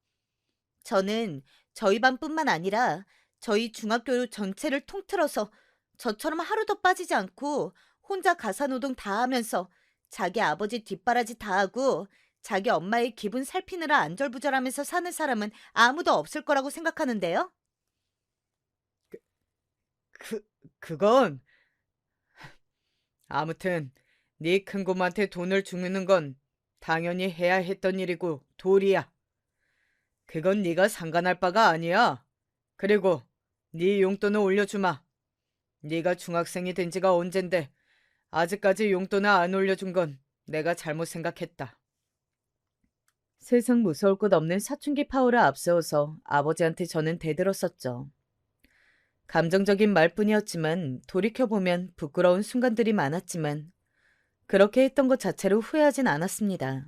저는 저희 반뿐만 아니라 저희 중학교 전체를 통틀어서 저처럼 하루도 빠지지 않고 혼자 가사노동 다 하면서 자기 아버지 뒷바라지 다 하고 자기 엄마의 기분 살피느라 안절부절하면서 사는 사람은 아무도 없을 거라고 생각하는데요. 그건 아무튼 네 큰고모한테 돈을 주는 건 당연히 해야 했던 일이고 도리야. 그건 네가 상관할 바가 아니야. 그리고 네 용돈을 올려주마. 네가 중학생이 된 지가 언젠데 아직까지 용돈을 안 올려준 건 내가 잘못 생각했다. 세상 무서울 것 없는 사춘기 파워를 앞세워서 아버지한테 저는 대들었었죠. 감정적인 말뿐이었지만 돌이켜보면 부끄러운 순간들이 많았지만 그렇게 했던 것 자체로 후회하진 않았습니다.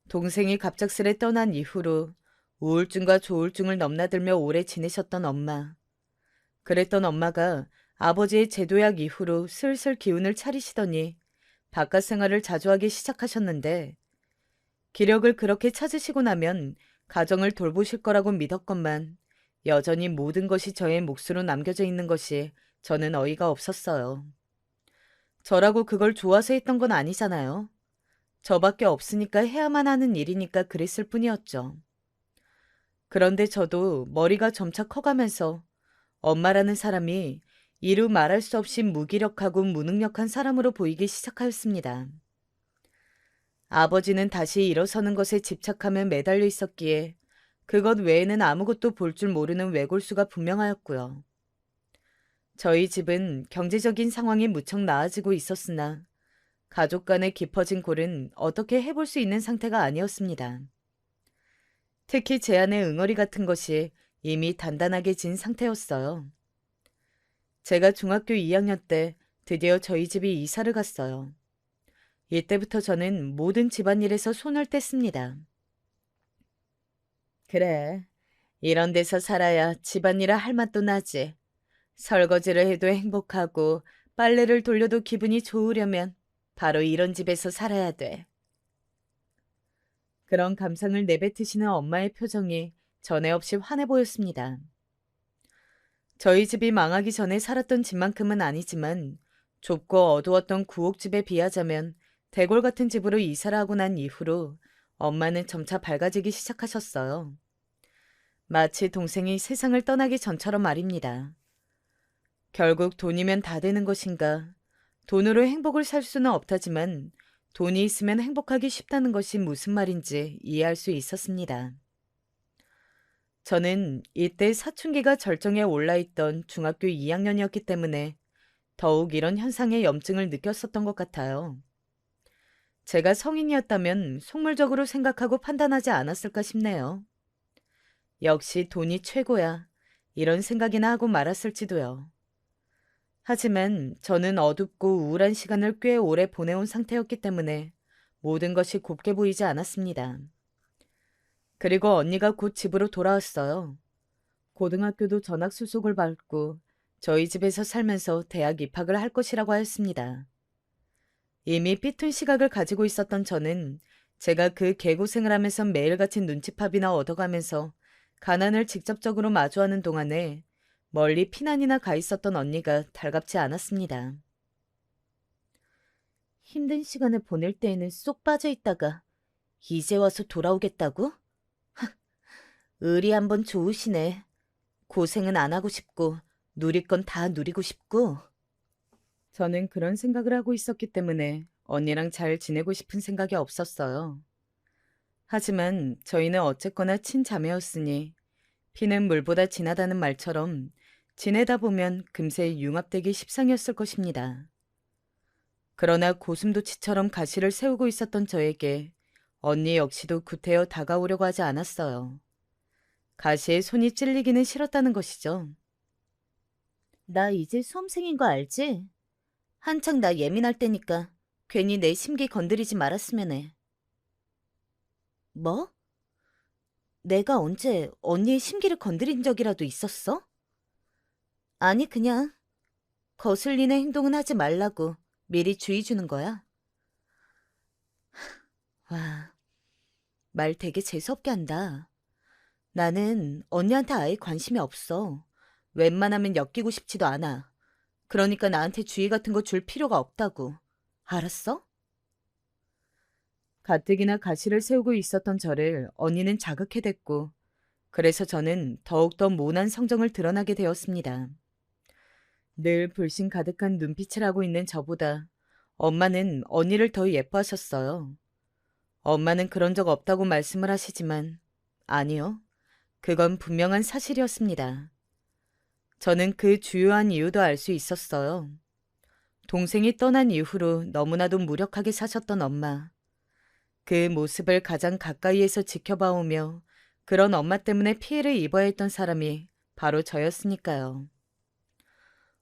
동생이 갑작스레 떠난 이후로 우울증과 조울증을 넘나들며 오래 지내셨던 엄마. 그랬던 엄마가 아버지의 제도약 이후로 슬슬 기운을 차리시더니 바깥 생활을 자주 하기 시작하셨는데 기력을 그렇게 찾으시고 나면 가정을 돌보실 거라고 믿었건만 여전히 모든 것이 저의 몫으로 남겨져 있는 것이 저는 어이가 없었어요. 저라고 그걸 좋아서 했던 건 아니잖아요. 저밖에 없으니까 해야만 하는 일이니까 그랬을 뿐이었죠. 그런데 저도 머리가 점차 커가면서 엄마라는 사람이 이루 말할 수 없이 무기력하고 무능력한 사람으로 보이기 시작하였습니다. 아버지는 다시 일어서는 것에 집착하며 매달려 있었기에 그것 외에는 아무것도 볼 줄 모르는 외골수가 분명하였고요. 저희 집은 경제적인 상황이 무척 나아지고 있었으나 가족 간의 깊어진 골은 어떻게 해볼 수 있는 상태가 아니었습니다. 특히 제 안의 응어리 같은 것이 이미 단단하게 진 상태였어요. 제가 중학교 2학년 때 드디어 저희 집이 이사를 갔어요. 이때부터 저는 모든 집안일에서 손을 뗐습니다. 그래, 이런 데서 살아야 집안일을 할 맛도 나지. 설거지를 해도 행복하고 빨래를 돌려도 기분이 좋으려면 바로 이런 집에서 살아야 돼. 그런 감상을 내뱉으시는 엄마의 표정이 전에 없이 환해 보였습니다. 저희 집이 망하기 전에 살았던 집만큼은 아니지만 좁고 어두웠던 구옥집에 비하자면 대골 같은 집으로 이사를 하고 난 이후로 엄마는 점차 밝아지기 시작하셨어요. 마치 동생이 세상을 떠나기 전처럼 말입니다. 결국 돈이면 다 되는 것인가? 돈으로 행복을 살 수는 없다지만 돈이 있으면 행복하기 쉽다는 것이 무슨 말인지 이해할 수 있었습니다. 저는 이때 사춘기가 절정에 올라있던 중학교 2학년이었기 때문에 더욱 이런 현상의 염증을 느꼈었던 것 같아요. 제가 성인이었다면 속물적으로 생각하고 판단하지 않았을까 싶네요. 역시 돈이 최고야. 이런 생각이나 하고 말았을지도요. 하지만 저는 어둡고 우울한 시간을 꽤 오래 보내온 상태였기 때문에 모든 것이 곱게 보이지 않았습니다. 그리고 언니가 곧 집으로 돌아왔어요. 고등학교도 전학 수속을 받고 저희 집에서 살면서 대학 입학을 할 것이라고 하였습니다. 이미 삐뚤 시각을 가지고 있었던 저는 제가 그 개고생을 하면서 매일같이 눈칫밥이나 얻어가면서 가난을 직접적으로 마주하는 동안에 멀리 피난이나 가 있었던 언니가 달갑지 않았습니다. 힘든 시간을 보낼 때에는 쏙 빠져 있다가 이제 와서 돌아오겠다고? 의리 한번 좋으시네. 고생은 안 하고 싶고 누릴 건 다 누리고 싶고. 저는 그런 생각을 하고 있었기 때문에 언니랑 잘 지내고 싶은 생각이 없었어요. 하지만 저희는 어쨌거나 친자매였으니 피는 물보다 진하다는 말처럼 지내다 보면 금세 융합되기 십상이었을 것입니다. 그러나 고슴도치처럼 가시를 세우고 있었던 저에게 언니 역시도 구태여 다가오려고 하지 않았어요. 가시에 손이 찔리기는 싫었다는 것이죠. 나 이제 수험생인 거 알지? 한창 나 예민할 때니까 괜히 내 심기 건드리지 말았으면 해. 뭐? 내가 언제 언니의 심기를 건드린 적이라도 있었어? 아니, 그냥 거슬리는 행동은 하지 말라고 미리 주의 주는 거야. 와, 말 되게 재수없게 한다. 나는 언니한테 아예 관심이 없어. 웬만하면 엮이고 싶지도 않아. 그러니까 나한테 주의 같은 거 줄 필요가 없다고. 알았어? 가뜩이나 가시를 세우고 있었던 저를 언니는 자극해댔고 그래서 저는 더욱더 모난 성정을 드러나게 되었습니다. 늘 불신 가득한 눈빛을 하고 있는 저보다 엄마는 언니를 더 예뻐하셨어요. 엄마는 그런 적 없다고 말씀을 하시지만 아니요. 그건 분명한 사실이었습니다. 저는 그 주요한 이유도 알 수 있었어요. 동생이 떠난 이후로 너무나도 무력하게 사셨던 엄마. 그 모습을 가장 가까이에서 지켜봐오며 그런 엄마 때문에 피해를 입어야 했던 사람이 바로 저였으니까요.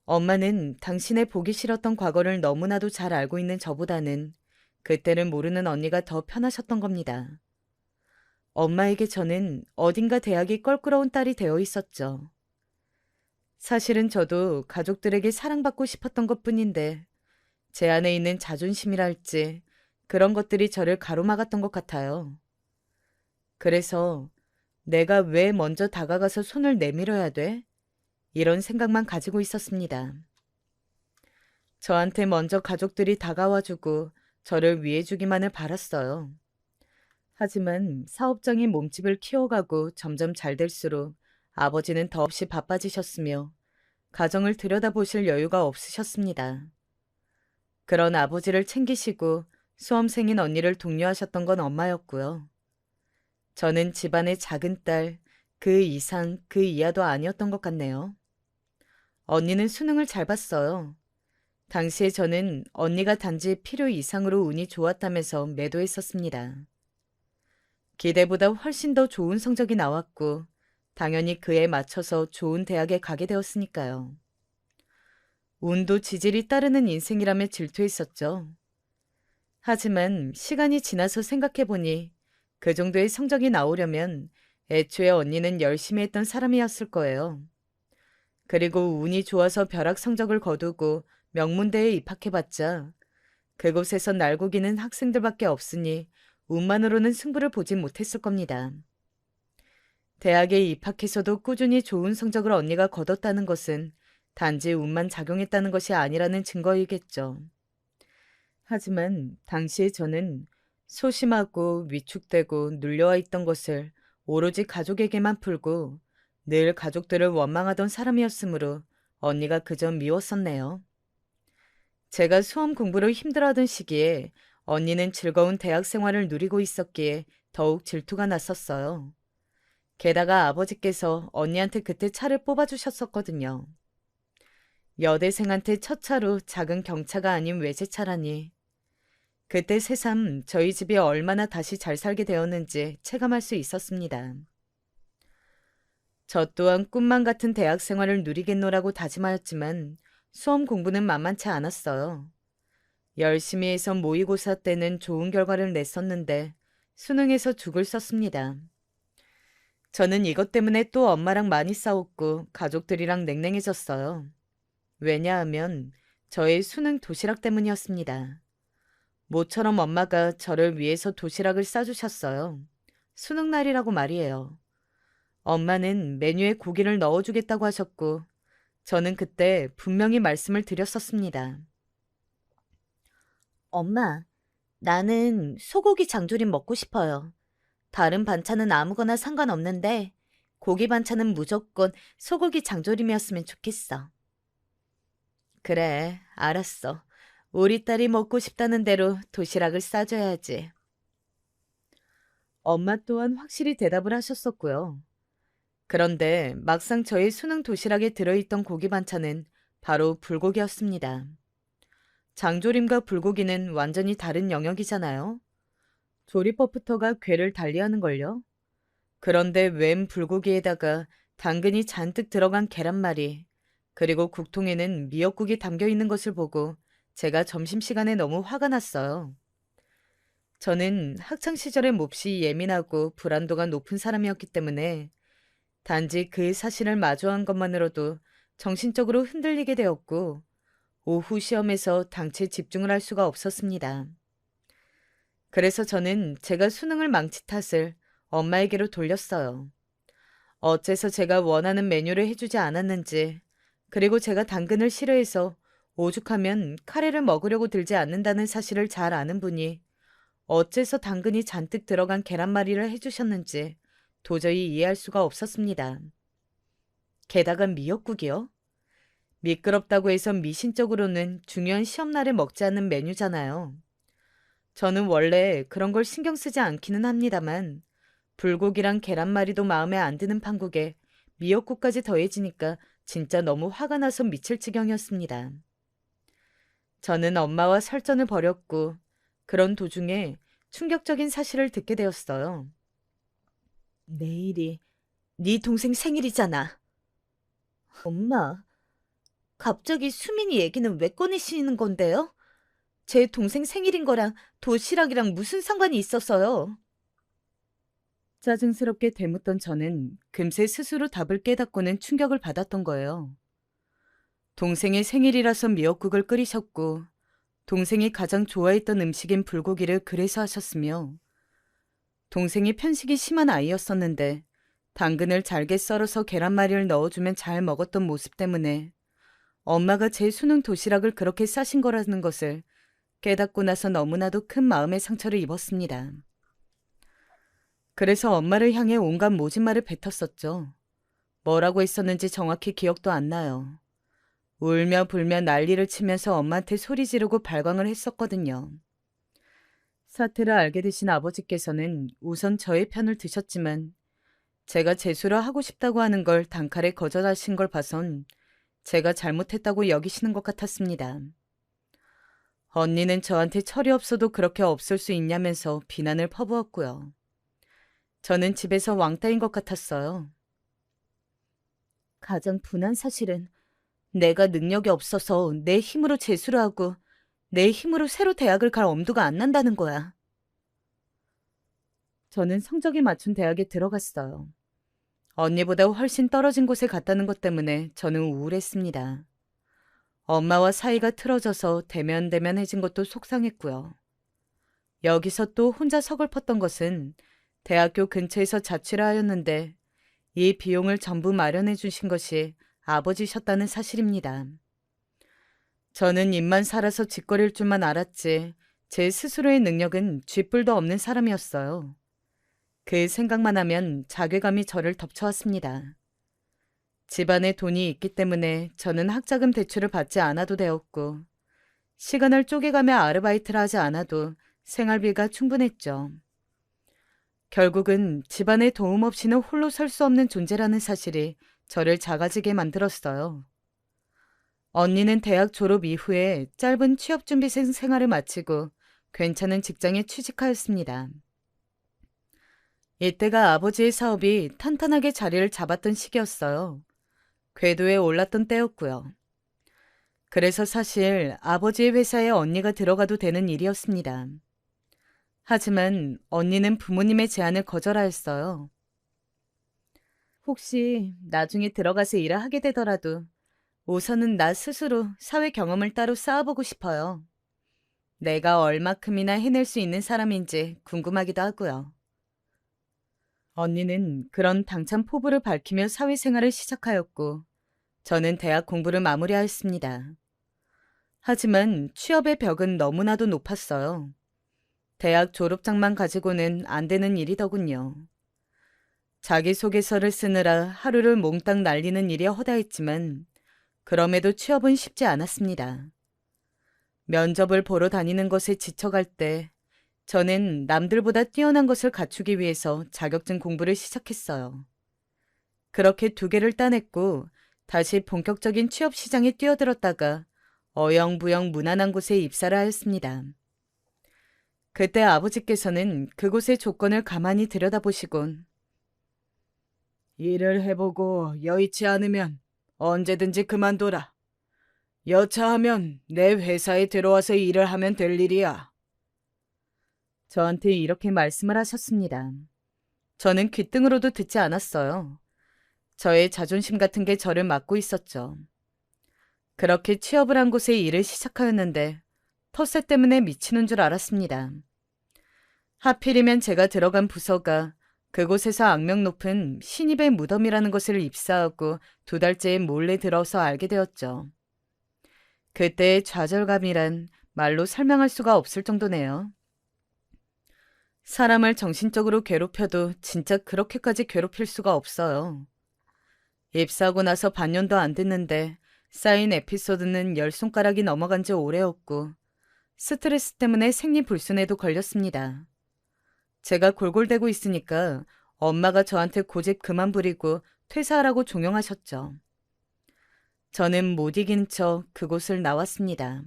엄마는 당신의 보기 싫었던 과거를 너무나도 잘 알고 있는 저보다는 그때를 모르는 언니가 더 편하셨던 겁니다. 엄마에게 저는 어딘가 대학이 껄끄러운 딸이 되어 있었죠. 사실은 저도 가족들에게 사랑받고 싶었던 것뿐인데 제 안에 있는 자존심이랄지 그런 것들이 저를 가로막았던 것 같아요. 그래서 내가 왜 먼저 다가가서 손을 내밀어야 돼? 이런 생각만 가지고 있었습니다. 저한테 먼저 가족들이 다가와주고 저를 위해주기만을 바랐어요. 하지만 사업장인 몸집을 키워가고 점점 잘 될수록 아버지는 더없이 바빠지셨으며 가정을 들여다보실 여유가 없으셨습니다. 그런 아버지를 챙기시고 수험생인 언니를 독려하셨던 건 엄마였고요. 저는 집안의 작은 딸, 그 이상 그 이하도 아니었던 것 같네요. 언니는 수능을 잘 봤어요. 당시에 저는 언니가 단지 필요 이상으로 운이 좋았다면서 매도했었습니다. 기대보다 훨씬 더 좋은 성적이 나왔고 당연히 그에 맞춰서 좋은 대학에 가게 되었으니까요. 운도 지질이 따르는 인생이라며 질투했었죠. 하지만 시간이 지나서 생각해보니 그 정도의 성적이 나오려면 애초에 언니는 열심히 했던 사람이었을 거예요. 그리고 운이 좋아서 벼락 성적을 거두고 명문대에 입학해봤자 그곳에서 날고기는 학생들밖에 없으니 운만으로는 승부를 보진 못했을 겁니다. 대학에 입학해서도 꾸준히 좋은 성적을 언니가 거뒀다는 것은 단지 운만 작용했다는 것이 아니라는 증거이겠죠. 하지만 당시에 저는 소심하고 위축되고 눌려와 있던 것을 오로지 가족에게만 풀고 늘 가족들을 원망하던 사람이었으므로 언니가 그저 미웠었네요. 제가 수험 공부로 힘들어하던 시기에 언니는 즐거운 대학 생활을 누리고 있었기에 더욱 질투가 났었어요. 게다가 아버지께서 언니한테 그때 차를 뽑아주셨었거든요. 여대생한테 첫 차로 작은 경차가 아닌 외제차라니. 그때 새삼 저희 집이 얼마나 다시 잘 살게 되었는지 체감할 수 있었습니다. 저 또한 꿈만 같은 대학 생활을 누리겠노라고 다짐하였지만 수험 공부는 만만치 않았어요. 열심히 해서 모의고사 때는 좋은 결과를 냈었는데 수능에서 죽을 썼습니다. 저는 이것 때문에 또 엄마랑 많이 싸웠고 가족들이랑 냉랭해졌어요. 왜냐하면 저의 수능 도시락 때문이었습니다. 모처럼 엄마가 저를 위해서 도시락을 싸주셨어요. 수능 날이라고 말이에요. 엄마는 메뉴에 고기를 넣어주겠다고 하셨고 저는 그때 분명히 말씀을 드렸었습니다. 엄마, 나는 소고기 장조림 먹고 싶어요. 다른 반찬은 아무거나 상관없는데 고기 반찬은 무조건 소고기 장조림이었으면 좋겠어. 그래, 알았어. 우리 딸이 먹고 싶다는 대로 도시락을 싸줘야지. 엄마 또한 확실히 대답을 하셨었고요. 그런데 막상 저희 수능 도시락에 들어있던 고기 반찬은 바로 불고기였습니다. 장조림과 불고기는 완전히 다른 영역이잖아요. 조리법부터가 궤를 달리하는걸요. 그런데 웬 불고기에다가 당근이 잔뜩 들어간 계란말이, 그리고 국통에는 미역국이 담겨 있는 것을 보고 제가 점심시간에 너무 화가 났어요. 저는 학창시절에 몹시 예민하고 불안도가 높은 사람이었기 때문에 단지 그 사실을 마주한 것만으로도 정신적으로 흔들리게 되었고 오후 시험에서 당최 집중을 할 수가 없었습니다. 그래서 저는 제가 수능을 망친 탓을 엄마에게로 돌렸어요. 어째서 제가 원하는 메뉴를 해주지 않았는지, 그리고 제가 당근을 싫어해서 오죽하면 카레를 먹으려고 들지 않는다는 사실을 잘 아는 분이 어째서 당근이 잔뜩 들어간 계란말이를 해주셨는지 도저히 이해할 수가 없었습니다. 게다가 미역국이요? 미끄럽다고 해서 미신적으로는 중요한 시험날에 먹지 않는 메뉴잖아요. 저는 원래 그런 걸 신경 쓰지 않기는 합니다만 불고기랑 계란말이도 마음에 안 드는 판국에 미역국까지 더해지니까 진짜 너무 화가 나서 미칠 지경이었습니다. 저는 엄마와 설전을 벌였고 그런 도중에 충격적인 사실을 듣게 되었어요. 내일이 네 동생 생일이잖아. 엄마, 갑자기 수민이 얘기는 왜 꺼내시는 건데요? 제 동생 생일인 거랑 도시락이랑 무슨 상관이 있어서요? 짜증스럽게 되묻던 저는 금세 스스로 답을 깨닫고는 충격을 받았던 거예요. 동생의 생일이라서 미역국을 끓이셨고 동생이 가장 좋아했던 음식인 불고기를 그래서 하셨으며 동생이 편식이 심한 아이였었는데 당근을 잘게 썰어서 계란말이를 넣어주면 잘 먹었던 모습 때문에 엄마가 제 수능 도시락을 그렇게 싸신 거라는 것을 깨닫고 나서 너무나도 큰 마음의 상처를 입었습니다. 그래서 엄마를 향해 온갖 모진 말을 뱉었었죠. 뭐라고 했었는지 정확히 기억도 안 나요. 울며 불며 난리를 치면서 엄마한테 소리 지르고 발광을 했었거든요. 사태를 알게 되신 아버지께서는 우선 저의 편을 드셨지만 제가 재수를 하고 싶다고 하는 걸 단칼에 거절하신 걸 봐선 제가 잘못했다고 여기시는 것 같았습니다. 언니는 저한테 철이 없어도 그렇게 없을 수 있냐면서 비난을 퍼부었고요. 저는 집에서 왕따인 것 같았어요. 가장 분한 사실은 내가 능력이 없어서 내 힘으로 재수를 하고 내 힘으로 새로 대학을 갈 엄두가 안 난다는 거야. 저는 성적이 맞춘 대학에 들어갔어요. 언니보다 훨씬 떨어진 곳에 갔다는 것 때문에 저는 우울했습니다. 엄마와 사이가 틀어져서 대면대면해진 것도 속상했고요. 여기서 또 혼자 서글펐던 것은 대학교 근처에서 자취를 하였는데 이 비용을 전부 마련해 주신 것이 아버지셨다는 사실입니다. 저는 입만 살아서 짓거릴 줄만 알았지 제 스스로의 능력은 쥐뿔도 없는 사람이었어요. 그 생각만 하면 자괴감이 저를 덮쳐왔습니다. 집안에 돈이 있기 때문에 저는 학자금 대출을 받지 않아도 되었고, 시간을 쪼개가며 아르바이트를 하지 않아도 생활비가 충분했죠. 결국은 집안의 도움 없이는 홀로 설 수 없는 존재라는 사실이 저를 작아지게 만들었어요. 언니는 대학 졸업 이후에 짧은 취업준비생 생활을 마치고 괜찮은 직장에 취직하였습니다. 이때가 아버지의 사업이 탄탄하게 자리를 잡았던 시기였어요. 궤도에 올랐던 때였고요. 그래서 사실 아버지의 회사에 언니가 들어가도 되는 일이었습니다. 하지만 언니는 부모님의 제안을 거절하였어요. 혹시 나중에 들어가서 일을 하게 되더라도 우선은 나 스스로 사회 경험을 따로 쌓아보고 싶어요. 내가 얼마큼이나 해낼 수 있는 사람인지 궁금하기도 하고요. 언니는 그런 당찬 포부를 밝히며 사회생활을 시작하였고, 저는 대학 공부를 마무리하였습니다. 하지만 취업의 벽은 너무나도 높았어요. 대학 졸업장만 가지고는 안 되는 일이더군요. 자기소개서를 쓰느라 하루를 몽땅 날리는 일이 허다했지만 그럼에도 취업은 쉽지 않았습니다. 면접을 보러 다니는 것에 지쳐갈 때 저는 남들보다 뛰어난 것을 갖추기 위해서 자격증 공부를 시작했어요. 그렇게 2개를 따냈고 다시 본격적인 취업 시장에 뛰어들었다가 어영부영 무난한 곳에 입사를 하였습니다. 그때 아버지께서는 그곳의 조건을 가만히 들여다보시곤 일을 해보고 여의치 않으면 언제든지 그만둬라. 여차하면 내 회사에 들어와서 일을 하면 될 일이야. 저한테 이렇게 말씀을 하셨습니다. 저는 귓등으로도 듣지 않았어요. 저의 자존심 같은 게 저를 막고 있었죠. 그렇게 취업을 한 곳에 일을 시작하였는데 텃세 때문에 미치는 줄 알았습니다. 하필이면 제가 들어간 부서가 그곳에서 악명 높은 신입의 무덤이라는 것을 입사하고 2달째에 몰래 들어서 알게 되었죠. 그때의 좌절감이란 말로 설명할 수가 없을 정도네요. 사람을 정신적으로 괴롭혀도 진짜 그렇게까지 괴롭힐 수가 없어요. 입사하고 나서 반년도 안 됐는데 쌓인 에피소드는 10손가락이 넘어간 지 오래였고 스트레스 때문에 생리불순에도 걸렸습니다. 제가 골골대고 있으니까 엄마가 저한테 고집 그만 부리고 퇴사하라고 종용하셨죠. 저는 못 이기는 척 그곳을 나왔습니다.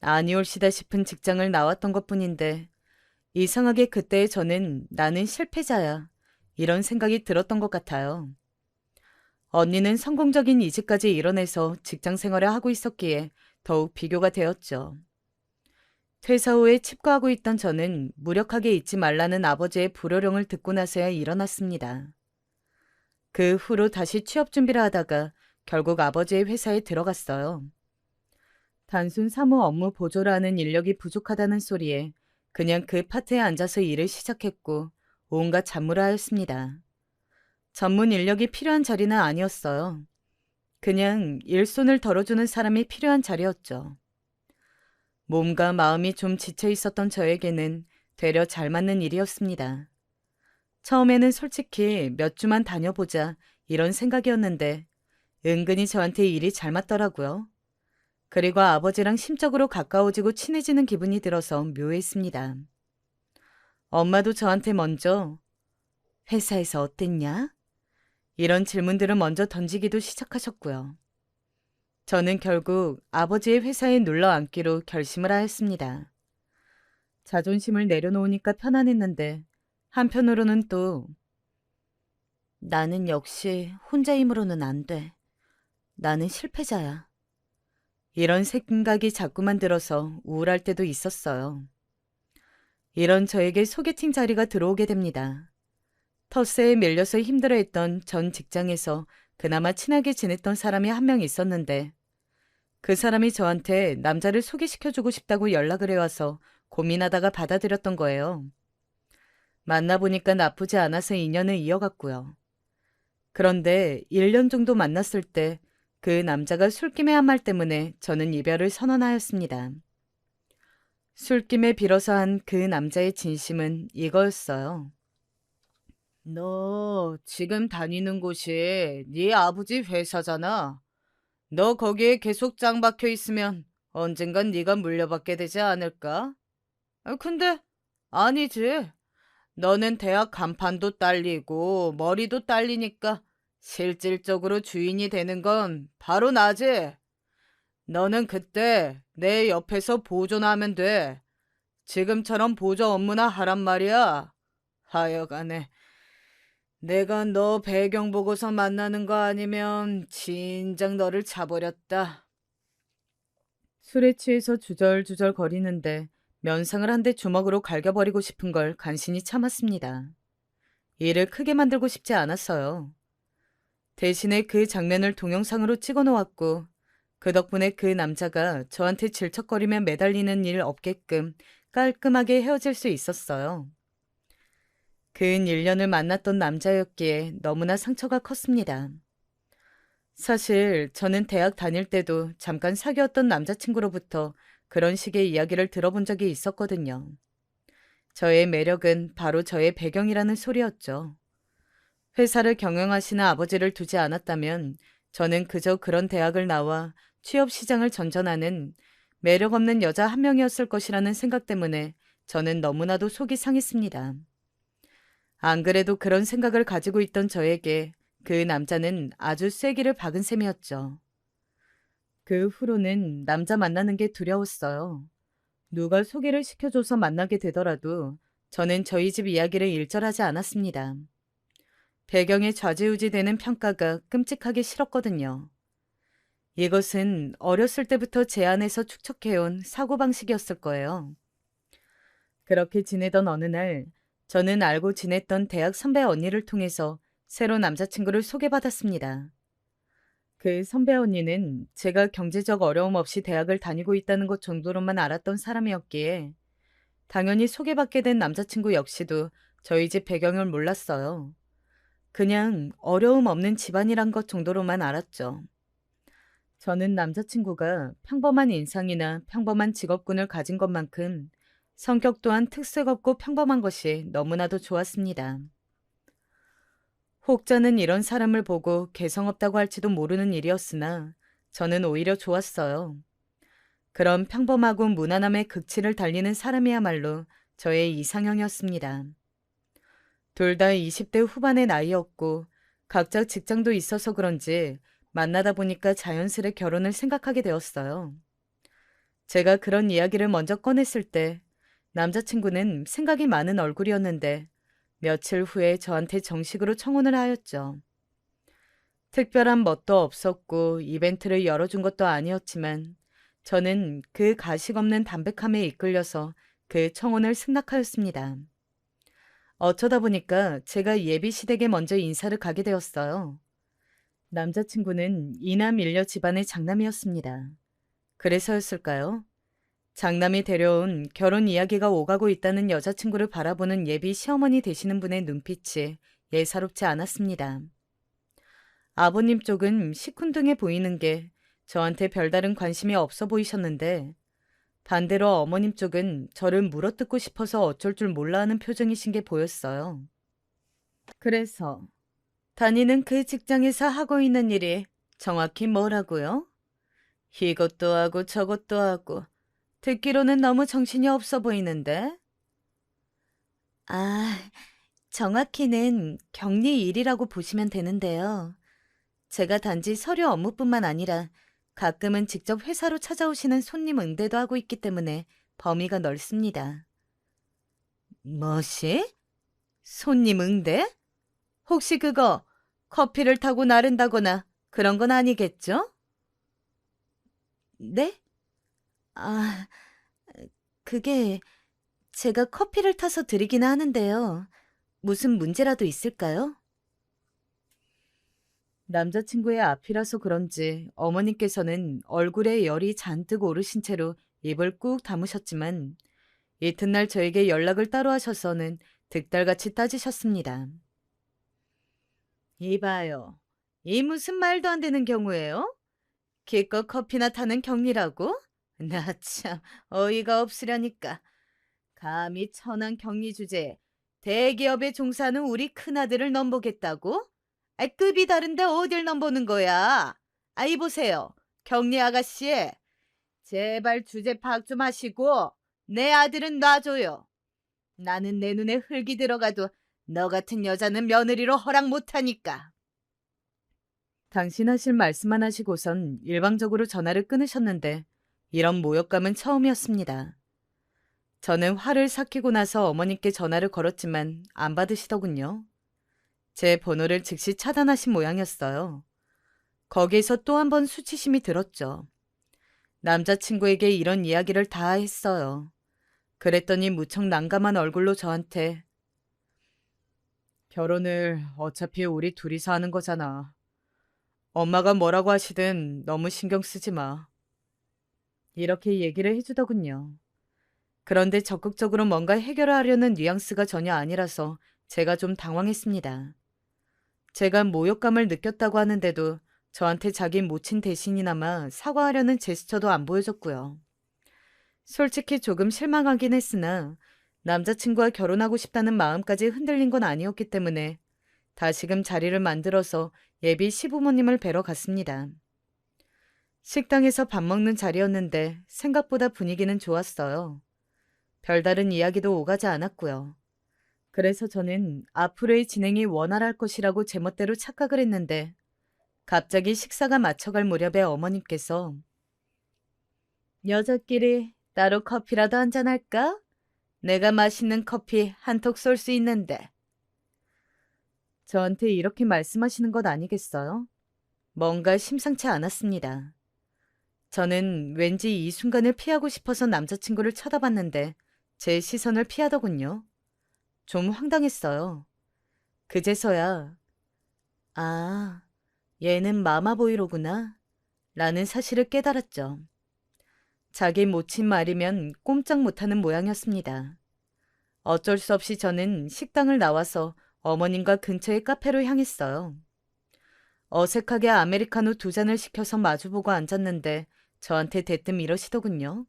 아니올시다 싶은 직장을 나왔던 것뿐인데 이상하게 그때 저는 나는 실패자야 이런 생각이 들었던 것 같아요. 언니는 성공적인 이직까지 이뤄내서 직장 생활을 하고 있었기에 더욱 비교가 되었죠. 퇴사 후에 칩거하고 있던 저는 무력하게 잊지 말라는 아버지의 불호령을 듣고 나서야 일어났습니다. 그 후로 다시 취업 준비를 하다가 결국 아버지의 회사에 들어갔어요. 단순 사무 업무 보조를 하는 인력이 부족하다는 소리에 그냥 그 파트에 앉아서 일을 시작했고 온갖 잡무를 하였습니다. 전문 인력이 필요한 자리는 아니었어요. 그냥 일손을 덜어주는 사람이 필요한 자리였죠. 몸과 마음이 좀 지쳐 있었던 저에게는 되려 잘 맞는 일이었습니다. 처음에는 솔직히 몇 주만 다녀보자 이런 생각이었는데 은근히 저한테 일이 잘 맞더라고요. 그리고 아버지랑 심적으로 가까워지고 친해지는 기분이 들어서 묘했습니다. 엄마도 저한테 먼저 회사에서 어땠냐? 이런 질문들을 먼저 던지기도 시작하셨고요. 저는 결국 아버지의 회사에 눌러 앉기로 결심을 하였습니다. 자존심을 내려놓으니까 편안했는데 한편으로는 또 나는 역시 혼자 힘으로는 안 돼. 나는 실패자야. 이런 생각이 자꾸만 들어서 우울할 때도 있었어요. 이런 저에게 소개팅 자리가 들어오게 됩니다. 텃세에 밀려서 힘들어했던 전 직장에서 그나마 친하게 지냈던 사람이 한 명 있었는데 그 사람이 저한테 남자를 소개시켜주고 싶다고 연락을 해와서 고민하다가 받아들였던 거예요. 만나보니까 나쁘지 않아서 인연을 이어갔고요. 그런데 1년 정도 만났을 때 그 남자가 술김에 한 말 때문에 저는 이별을 선언하였습니다. 술김에 빌어서 한 그 남자의 진심은 이거였어요. 너 지금 다니는 곳이 네 아버지 회사잖아. 너 거기에 계속 짱 박혀 있으면 언젠간 네가 물려받게 되지 않을까? 근데 아니지. 너는 대학 간판도 딸리고 머리도 딸리니까 실질적으로 주인이 되는 건 바로 나지. 너는 그때 내 옆에서 보조나 하면 돼. 지금처럼 보조 업무나 하란 말이야. 하여간에 내가 너 배경 보고서 만나는 거 아니면 진작 너를 차버렸다. 술에 취해서 주절주절 거리는데 면상을 한 대 주먹으로 갈겨버리고 싶은 걸 간신히 참았습니다. 일을 크게 만들고 싶지 않았어요. 대신에 그 장면을 동영상으로 찍어 놓았고 그 덕분에 그 남자가 저한테 질척거리며 매달리는 일 없게끔 깔끔하게 헤어질 수 있었어요. 근 1년을 만났던 남자였기에 너무나 상처가 컸습니다. 사실 저는 대학 다닐 때도 잠깐 사귀었던 남자친구로부터 그런 식의 이야기를 들어본 적이 있었거든요. 저의 매력은 바로 저의 배경이라는 소리였죠. 회사를 경영하시는 아버지를 두지 않았다면 저는 그저 그런 대학을 나와 취업 시장을 전전하는 매력 없는 여자 한 명이었을 것이라는 생각 때문에 저는 너무나도 속이 상했습니다. 안 그래도 그런 생각을 가지고 있던 저에게 그 남자는 아주 쐐기를 박은 셈이었죠. 그 후로는 남자 만나는 게 두려웠어요. 누가 소개를 시켜줘서 만나게 되더라도 저는 저희 집 이야기를 일절하지 않았습니다. 배경에 좌지우지되는 평가가 끔찍하게 싫었거든요. 이것은 어렸을 때부터 제 안에서 축적해온 사고방식이었을 거예요. 그렇게 지내던 어느 날 저는 알고 지냈던 대학 선배 언니를 통해서 새로 남자친구를 소개받았습니다. 그 선배 언니는 제가 경제적 어려움 없이 대학을 다니고 있다는 것 정도로만 알았던 사람이었기에 당연히 소개받게 된 남자친구 역시도 저희 집 배경을 몰랐어요. 그냥 어려움 없는 집안이란 것 정도로만 알았죠. 저는 남자친구가 평범한 인상이나 평범한 직업군을 가진 것만큼 성격 또한 특색 없고 평범한 것이 너무나도 좋았습니다. 혹자는 이런 사람을 보고 개성 없다고 할지도 모르는 일이었으나 저는 오히려 좋았어요. 그런 평범하고 무난함의 극치를 달리는 사람이야말로 저의 이상형이었습니다. 둘 다 20대 후반의 나이였고 각자 직장도 있어서 그런지 만나다 보니까 자연스레 결혼을 생각하게 되었어요. 제가 그런 이야기를 먼저 꺼냈을 때 남자친구는 생각이 많은 얼굴이었는데 며칠 후에 저한테 정식으로 청혼을 하였죠. 특별한 멋도 없었고 이벤트를 열어준 것도 아니었지만 저는 그 가식 없는 담백함에 이끌려서 그 청혼을 승낙하였습니다. 어쩌다 보니까 제가 예비시댁에 먼저 인사를 가게 되었어요. 남자친구는 이남 일녀 집안의 장남이었습니다. 그래서였을까요? 장남이 데려온 결혼 이야기가 오가고 있다는 여자친구를 바라보는 예비 시어머니 되시는 분의 눈빛이 예사롭지 않았습니다. 아버님 쪽은 시큰둥해 보이는 게 저한테 별다른 관심이 없어 보이셨는데 반대로 어머님 쪽은 저를 물어뜯고 싶어서 어쩔 줄 몰라 하는 표정이신 게 보였어요. 그래서 다니는 그 직장에서 하고 있는 일이 정확히 뭐라고요? 이것도 하고 저것도 하고 듣기로는 너무 정신이 없어 보이는데? 아, 정확히는 격리 일이라고 보시면 되는데요. 제가 단지 서류 업무뿐만 아니라 가끔은 직접 회사로 찾아오시는 손님 응대도 하고 있기 때문에 범위가 넓습니다. 뭐시? 손님 응대? 혹시 그거 커피를 타고 나른다거나 그런 건 아니겠죠? 네? 아, 그게 제가 커피를 타서 드리긴 하는데요. 무슨 문제라도 있을까요? 남자친구의 앞이라서 그런지 어머니께서는 얼굴에 열이 잔뜩 오르신 채로 입을 꾹 다무셨지만 이튿날 저에게 연락을 따로 하셔서는 득달같이 따지셨습니다. 이봐요. 이 무슨 말도 안 되는 경우예요? 기껏 커피나 타는 격리라고? 나 참 어이가 없으려니까. 감히 천한 격리 주제에 대기업에 종사하는 우리 큰아들을 넘보겠다고? 급이 다른데 어딜 넘보는 거야? 이보세요. 경리 아가씨. 제발 주제 파악 좀 하시고 내 아들은 놔줘요. 나는 내 눈에 흙이 들어가도 너 같은 여자는 며느리로 허락 못하니까. 당신 하실 말씀만 하시고선 일방적으로 전화를 끊으셨는데 이런 모욕감은 처음이었습니다. 저는 화를 삭히고 나서 어머님께 전화를 걸었지만 안 받으시더군요. 제 번호를 즉시 차단하신 모양이었어요. 거기에서 또 한 번 수치심이 들었죠. 남자친구에게 이런 이야기를 다 했어요. 그랬더니 무척 난감한 얼굴로 저한테 결혼을 어차피 우리 둘이서 하는 거잖아. 엄마가 뭐라고 하시든 너무 신경 쓰지 마. 이렇게 얘기를 해주더군요. 그런데 적극적으로 뭔가 해결을 하려는 뉘앙스가 전혀 아니라서 제가 좀 당황했습니다. 제가 모욕감을 느꼈다고 하는데도 저한테 자기 모친 대신이나마 사과하려는 제스처도 안 보여줬고요. 솔직히 조금 실망하긴 했으나 남자친구와 결혼하고 싶다는 마음까지 흔들린 건 아니었기 때문에 다시금 자리를 만들어서 예비 시부모님을 뵈러 갔습니다. 식당에서 밥 먹는 자리였는데 생각보다 분위기는 좋았어요. 별다른 이야기도 오가지 않았고요. 그래서 저는 앞으로의 진행이 원활할 것이라고 제멋대로 착각을 했는데 갑자기 식사가 맞춰갈 무렵에 어머님께서 여자끼리 따로 커피라도 한잔할까? 내가 맛있는 커피 한 톡 쏠 수 있는데. 저한테 이렇게 말씀하시는 것 아니겠어요? 뭔가 심상치 않았습니다. 저는 왠지 이 순간을 피하고 싶어서 남자친구를 쳐다봤는데 제 시선을 피하더군요. 좀 황당했어요. 그제서야 아, 얘는 마마보이로구나 라는 사실을 깨달았죠. 자기 모친 말이면 꼼짝 못하는 모양이었습니다. 어쩔 수 없이 저는 식당을 나와서 어머님과 근처의 카페로 향했어요. 어색하게 아메리카노 2잔을 시켜서 마주보고 앉았는데 저한테 대뜸 이러시더군요.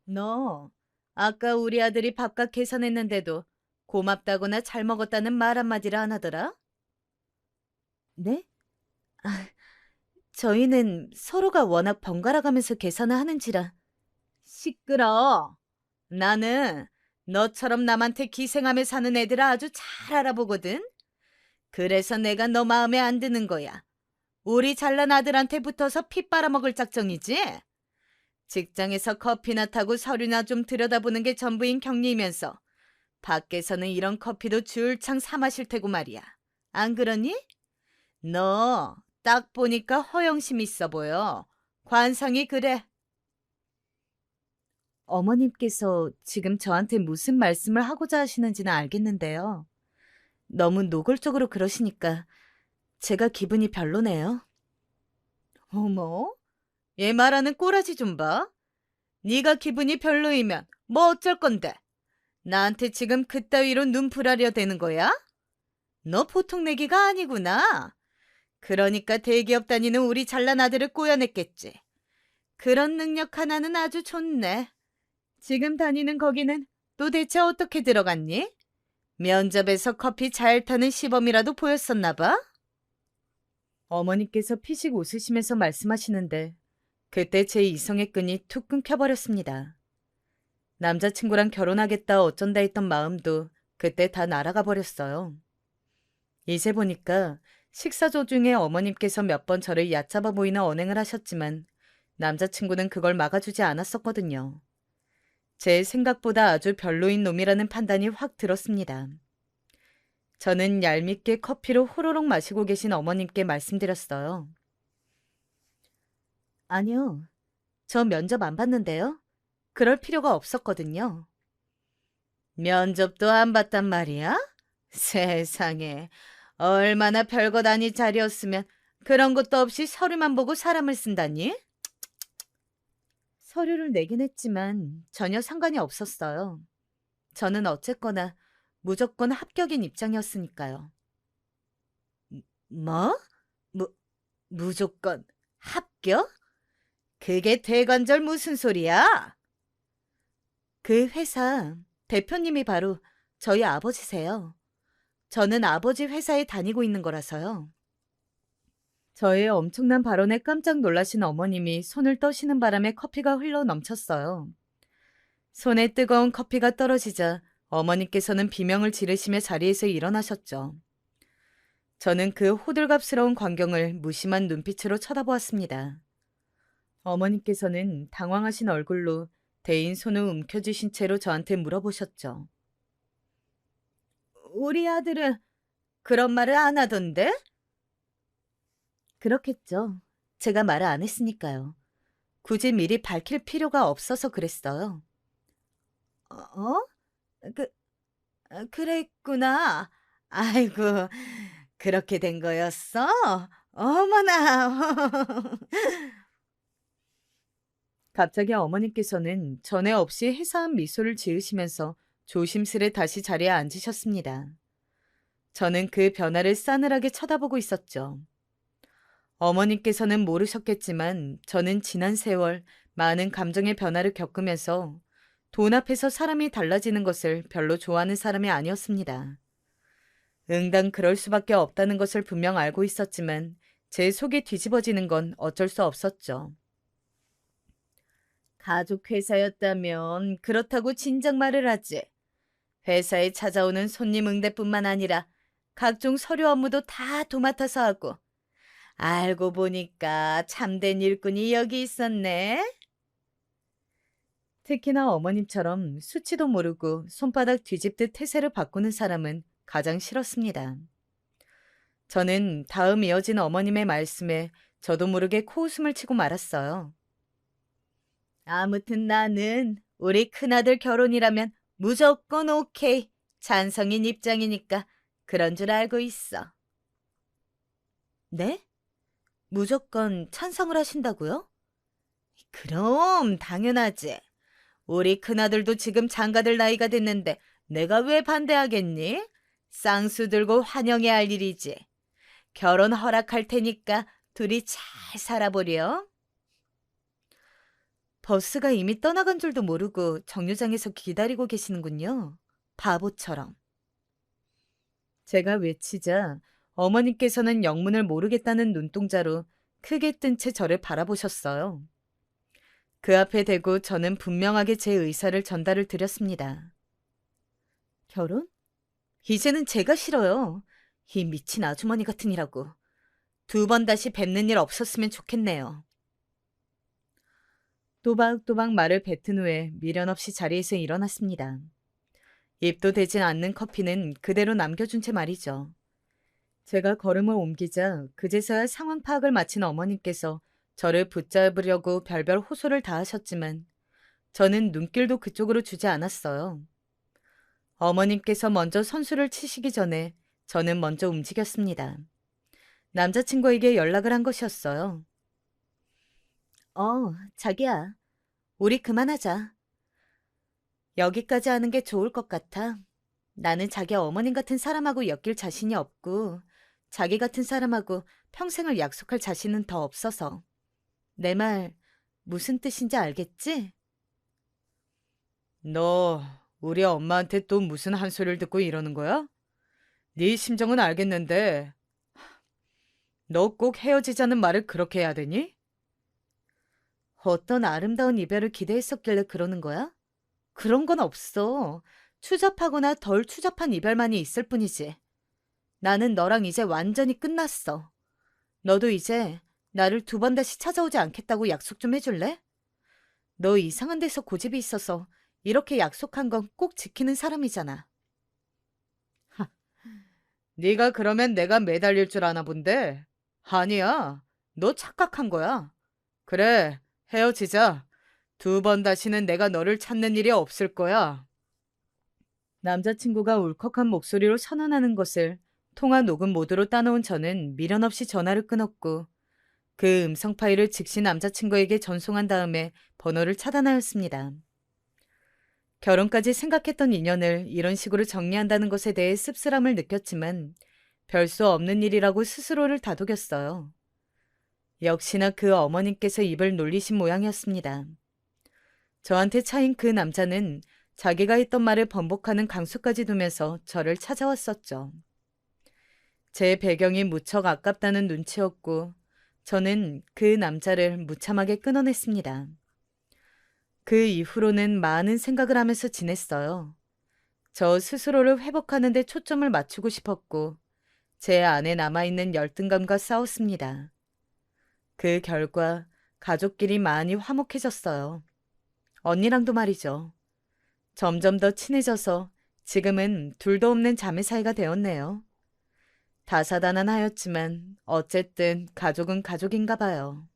너 아까 우리 아들이 밥값 계산했는데도 고맙다거나 잘 먹었다는 말 한마디를 안 하더라? 네? 저희는 서로가 워낙 번갈아 가면서 계산을 하는지라. 시끄러. 나는 너처럼 남한테 기생하며 사는 애들을 아주 잘 알아보거든. 그래서 내가 너 마음에 안 드는 거야. 우리 잘난 아들한테 붙어서 피 빨아먹을 작정이지? 직장에서 커피나 타고 서류나 좀 들여다보는 게 전부인 경리이면서 밖에서는 이런 커피도 줄창 사 마실 테고 말이야. 안 그러니? 너 딱 보니까 허영심 있어 보여. 관상이 그래. 어머님께서 지금 저한테 무슨 말씀을 하고자 하시는지는 알겠는데요. 너무 노골적으로 그러시니까 제가 기분이 별로네요. 어머, 얘 말하는 꼬라지 좀 봐. 네가 기분이 별로이면 뭐 어쩔 건데. 나한테 지금 그따위로 눈풀하려 되는 거야? 너 보통 내기가 아니구나. 그러니까 대기업 다니는 우리 잘난 아들을 꼬여냈겠지. 그런 능력 하나는 아주 좋네. 지금 다니는 거기는 도대체 어떻게 들어갔니? 면접에서 커피 잘 타는 시범이라도 보였었나 봐? 어머니께서 피식 웃으시면서 말씀하시는데 그때 제 이성의 끈이 툭 끊겨버렸습니다. 남자친구랑 결혼하겠다 어쩐다 했던 마음도 그때 다 날아가 버렸어요. 이제 보니까 식사 도중에 어머님께서 몇 번 저를 얕잡아 보이는 언행을 하셨지만 남자친구는 그걸 막아주지 않았었거든요. 제 생각보다 아주 별로인 놈이라는 판단이 확 들었습니다. 저는 얄밉게 커피를 호로록 마시고 계신 어머님께 말씀드렸어요. 아니요. 저 면접 안 봤는데요. 그럴 필요가 없었거든요. 면접도 안 봤단 말이야? 세상에, 얼마나 별것 아닌 자리였으면 그런 것도 없이 서류만 보고 사람을 쓴다니? 서류를 내긴 했지만 전혀 상관이 없었어요. 저는 어쨌거나 무조건 합격인 입장이었으니까요. 뭐? 무조건 합격? 그게 대관절 무슨 소리야? 그 회사 대표님이 바로 저희 아버지세요. 저는 아버지 회사에 다니고 있는 거라서요. 저의 엄청난 발언에 깜짝 놀라신 어머님이 손을 떠시는 바람에 커피가 흘러 넘쳤어요. 손에 뜨거운 커피가 떨어지자 어머니께서는 비명을 지르시며 자리에서 일어나셨죠. 저는 그 호들갑스러운 광경을 무심한 눈빛으로 쳐다보았습니다. 어머니께서는 당황하신 얼굴로 대인 손을 움켜쥐신 채로 저한테 물어보셨죠. 우리 아들은 그런 말을 안 하던데? 그렇겠죠. 제가 말을 안 했으니까요. 굳이 미리 밝힐 필요가 없어서 그랬어요. 어? 그랬구나. 아이고, 그렇게 된 거였어? 어머나. 갑자기 어머니께서는 전에 없이 해사한 미소를 지으시면서 조심스레 다시 자리에 앉으셨습니다. 저는 그 변화를 싸늘하게 쳐다보고 있었죠. 어머니께서는 모르셨겠지만 저는 지난 세월 많은 감정의 변화를 겪으면서 돈 앞에서 사람이 달라지는 것을 별로 좋아하는 사람이 아니었습니다. 응당 그럴 수밖에 없다는 것을 분명 알고 있었지만 제 속이 뒤집어지는 건 어쩔 수 없었죠. 가족 회사였다면 그렇다고 진작 말을 하지. 회사에 찾아오는 손님 응대뿐만 아니라 각종 서류 업무도 다 도맡아서 하고. 알고 보니까 참된 일꾼이 여기 있었네. 특히나 어머님처럼 수치도 모르고 손바닥 뒤집듯 태세를 바꾸는 사람은 가장 싫었습니다. 저는 다음 이어진 어머님의 말씀에 저도 모르게 코웃음을 치고 말았어요. 아무튼 나는 우리 큰아들 결혼이라면 무조건 오케이. 찬성인 입장이니까 그런 줄 알고 있어. 네? 무조건 찬성을 하신다고요? 그럼 당연하지. 우리 큰아들도 지금 장가들 나이가 됐는데 내가 왜 반대하겠니? 쌍수 들고 환영해야 할 일이지. 결혼 허락할 테니까 둘이 잘 살아보렴. 버스가 이미 떠나간 줄도 모르고 정류장에서 기다리고 계시는군요. 바보처럼. 제가 외치자 어머니께서는 영문을 모르겠다는 눈동자로 크게 뜬 채 저를 바라보셨어요. 그 앞에 대고 저는 분명하게 제 의사를 전달을 드렸습니다. 결혼? 이제는 제가 싫어요. 이 미친 아주머니 같으니라고. 2번 다시 뵙는 일 없었으면 좋겠네요. 또박또박 말을 뱉은 후에 미련 없이 자리에서 일어났습니다. 입도 대진 않는 커피는 그대로 남겨준 채 말이죠. 제가 걸음을 옮기자 그제서야 상황 파악을 마친 어머님께서 저를 붙잡으려고 별별 호소를 다하셨지만 저는 눈길도 그쪽으로 주지 않았어요. 어머님께서 먼저 선수를 치시기 전에 저는 먼저 움직였습니다. 남자친구에게 연락을 한 것이었어요. 자기야. 우리 그만하자. 여기까지 하는 게 좋을 것 같아. 나는 자기 어머님 같은 사람하고 엮일 자신이 없고 자기 같은 사람하고 평생을 약속할 자신은 더 없어서. 내 말 무슨 뜻인지 알겠지? 너 우리 엄마한테 또 무슨 한 소리를 듣고 이러는 거야? 네 심정은 알겠는데 너 꼭 헤어지자는 말을 그렇게 해야 되니? 어떤 아름다운 이별을 기대했었길래 그러는 거야? 그런 건 없어. 추잡하거나 덜 추잡한 이별만이 있을 뿐이지. 나는 너랑 이제 완전히 끝났어. 너도 이제 나를 2번 다시 찾아오지 않겠다고 약속 좀 해줄래? 너 이상한 데서 고집이 있어서 이렇게 약속한 건 꼭 지키는 사람이잖아. 네가 그러면 내가 매달릴 줄 아나 본데? 아니야. 너 착각한 거야. 그래, 헤어지자. 2번 다시는 내가 너를 찾는 일이 없을 거야. 남자친구가 울컥한 목소리로 선언하는 것을 통화 녹음 모드로 따놓은 저는 미련 없이 전화를 끊었고 그 음성 파일을 즉시 남자친구에게 전송한 다음에 번호를 차단하였습니다. 결혼까지 생각했던 인연을 이런 식으로 정리한다는 것에 대해 씁쓸함을 느꼈지만 별 수 없는 일이라고 스스로를 다독였어요. 역시나 그 어머님께서 입을 놀리신 모양이었습니다. 저한테 차인 그 남자는 자기가 했던 말을 번복하는 강수까지 두면서 저를 찾아왔었죠. 제 배경이 무척 아깝다는 눈치였고 저는 그 남자를 무참하게 끊어냈습니다. 그 이후로는 많은 생각을 하면서 지냈어요. 저 스스로를 회복하는 데 초점을 맞추고 싶었고 제 안에 남아있는 열등감과 싸웠습니다. 그 결과 가족끼리 많이 화목해졌어요. 언니랑도 말이죠. 점점 더 친해져서 지금은 둘도 없는 자매 사이가 되었네요. 다사다난하였지만 어쨌든 가족은 가족인가 봐요.